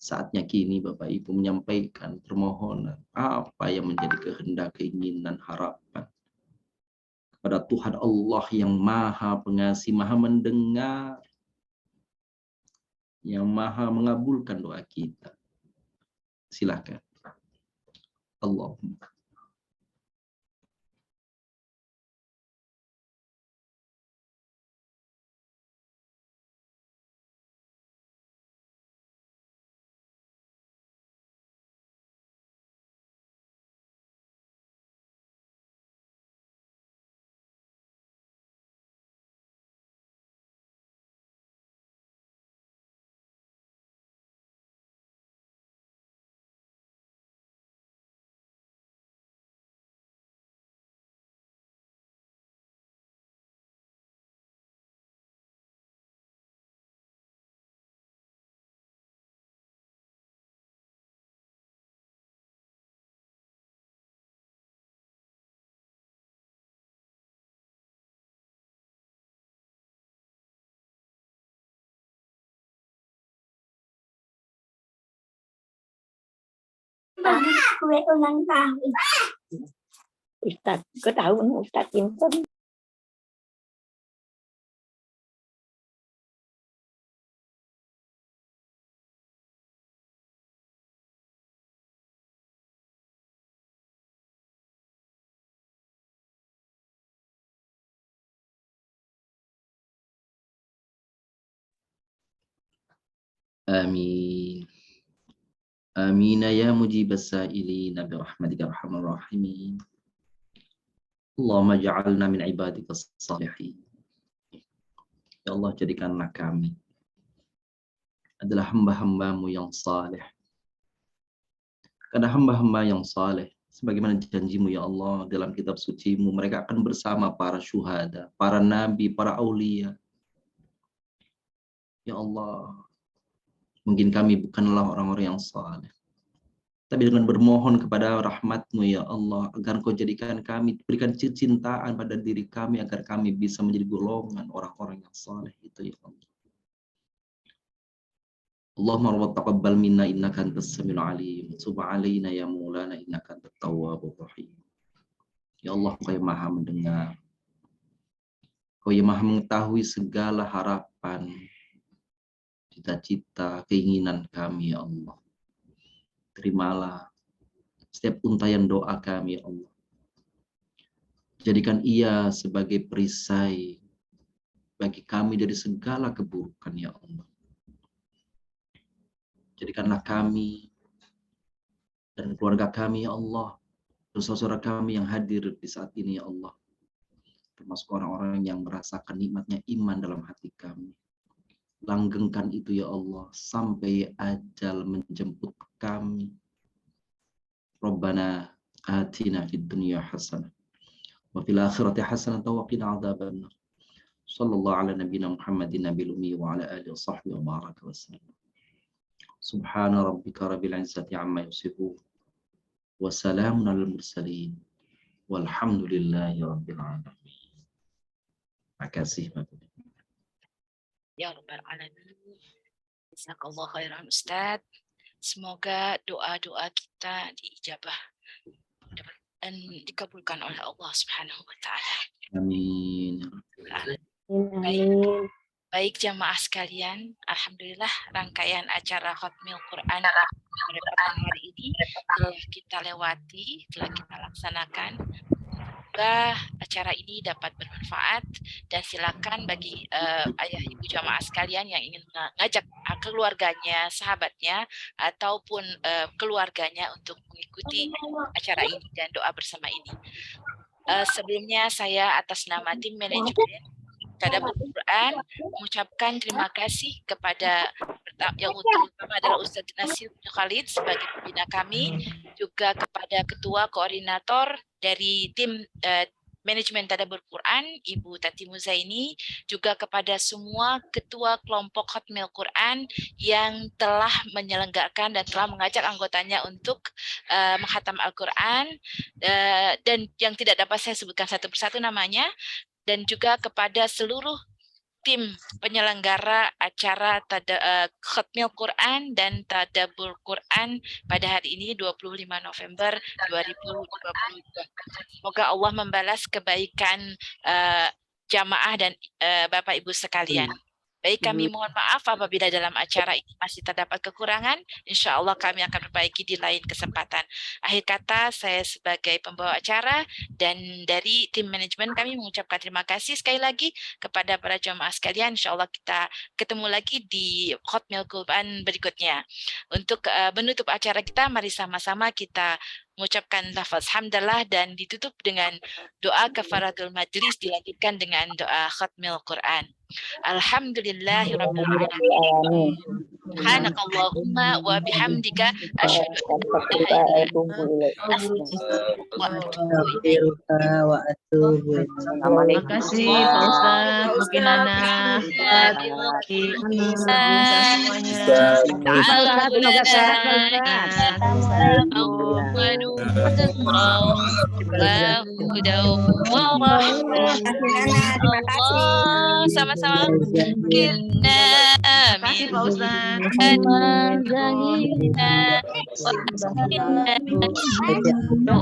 Saatnya kini Bapak Ibu menyampaikan permohonan apa yang menjadi kehendak, keinginan, harapan kepada Tuhan Allah yang Maha Pengasih, Maha Mendengar, yang Maha mengabulkan doa kita. Silakan. Allahumma. Kue ulang tahun. Ustaz, ke tahun Ustaz Pinten. Amin. Amin ya mujibas sa'ilina birahmatika arhamar rahimin. Allahumma ja'alna min ibadikas salihin. Ya Allah, jadikanlah kami adalah hamba-hambamu yang saleh. Karena hamba-hamba yang saleh, sebagaimana janjimu ya Allah dalam kitab sucimu, mereka akan bersama para syuhada, para nabi, para aulia. Ya Allah, mungkin kami bukanlah orang-orang yang saleh, tapi dengan bermohon kepada rahmat-Mu ya Allah, agar Kau jadikan kami, berikan kecintaan pada diri kami, agar kami bisa menjadi golongan orang-orang yang saleh itu ya Allah. Allahumma rabbana taqabbal minna innaka antas samiul alim, tub alaina ya maulana innaka antat tawwabur rahim. Ya Allah, Kau yang Maha mendengar, Kau yang Maha mengetahui segala harapan, cita-cita, keinginan kami ya Allah. Terimalah setiap untayan doa kami ya Allah. Jadikan ia sebagai perisai bagi kami dari segala keburukan ya Allah. Jadikanlah kami dan keluarga kami ya Allah, dan saudara kami yang hadir di saat ini ya Allah, termasuk orang-orang yang merasakan nikmatnya iman dalam hati kami. Langgengkan itu ya Allah sampai ajal menjemput kami. Rabbana atina fid dunya hasanah wa fil akhirati hasanah wa qina adzabannar. Sallallahu ala nabiyyina Muhammadin nabiyil ummi wa ala alihi wa sahbihi wa baraka wasallam. Subhana rabbika rabbil izzati amma yasifun wa salamun alal mursalin walhamdulillahi rabbil alamin. Makasih Bapak. Ya Rabbal Alamin. Jazakallah khairan Ustaz. Semoga doa-doa kita diijabah dan dikabulkan oleh Allah Subhanahu wa taala. Amin. Amin. Baik jamaah sekalian, alhamdulillah rangkaian acara Khatmil Quran pada petang hari ini telah kita lewati, telah kita laksanakan. Semoga acara ini dapat bermanfaat dan silakan bagi ayah ibu jamaah sekalian yang ingin mengajak keluarganya, sahabatnya ataupun keluarganya untuk mengikuti acara ini dan doa bersama ini. Sebelumnya saya atas nama tim manajemen Tadabbur Quran mengucapkan terima kasih kepada yang utama adalah Ustadz Nasir Khalid sebagai pembina kami, juga kepada ketua koordinator dari tim manajemen Tadabbur Quran Ibu Tati Muzaini, juga kepada semua ketua kelompok Khatmil Quran yang telah menyelenggarakan dan telah mengajak anggotanya untuk menghatam Al-Quran, dan yang tidak dapat saya sebutkan satu persatu namanya, dan juga kepada seluruh tim penyelenggara acara Khatmil Quran dan Tadabbur Quran pada hari ini 25 November 2022. Semoga Allah membalas kebaikan jamaah dan Bapak Ibu sekalian. Baik, kami mohon maaf apabila dalam acara ini masih terdapat kekurangan. Insya Allah kami akan perbaiki di lain kesempatan. Akhir kata, saya sebagai pembawa acara dan dari tim manajemen kami mengucapkan terima kasih sekali lagi kepada para jamaah sekalian. Insya Allah kita ketemu lagi di Khatmil Quran berikutnya. Untuk menutup acara kita, mari sama-sama kita mengucapkan lafaz hamdalah dan ditutup dengan doa kafaratul majlis, dilanjutkan dengan doa Khatmil Quran. Alhamdulillahirabbil alamin. Subhanakallahumma wa bihamdika asyhadu an la ilaha illa anta wa atubu ilaik. Terima kasih Pak Ustaz, Mapinana, sama-sama kita kasih Pak Ustaz. amin.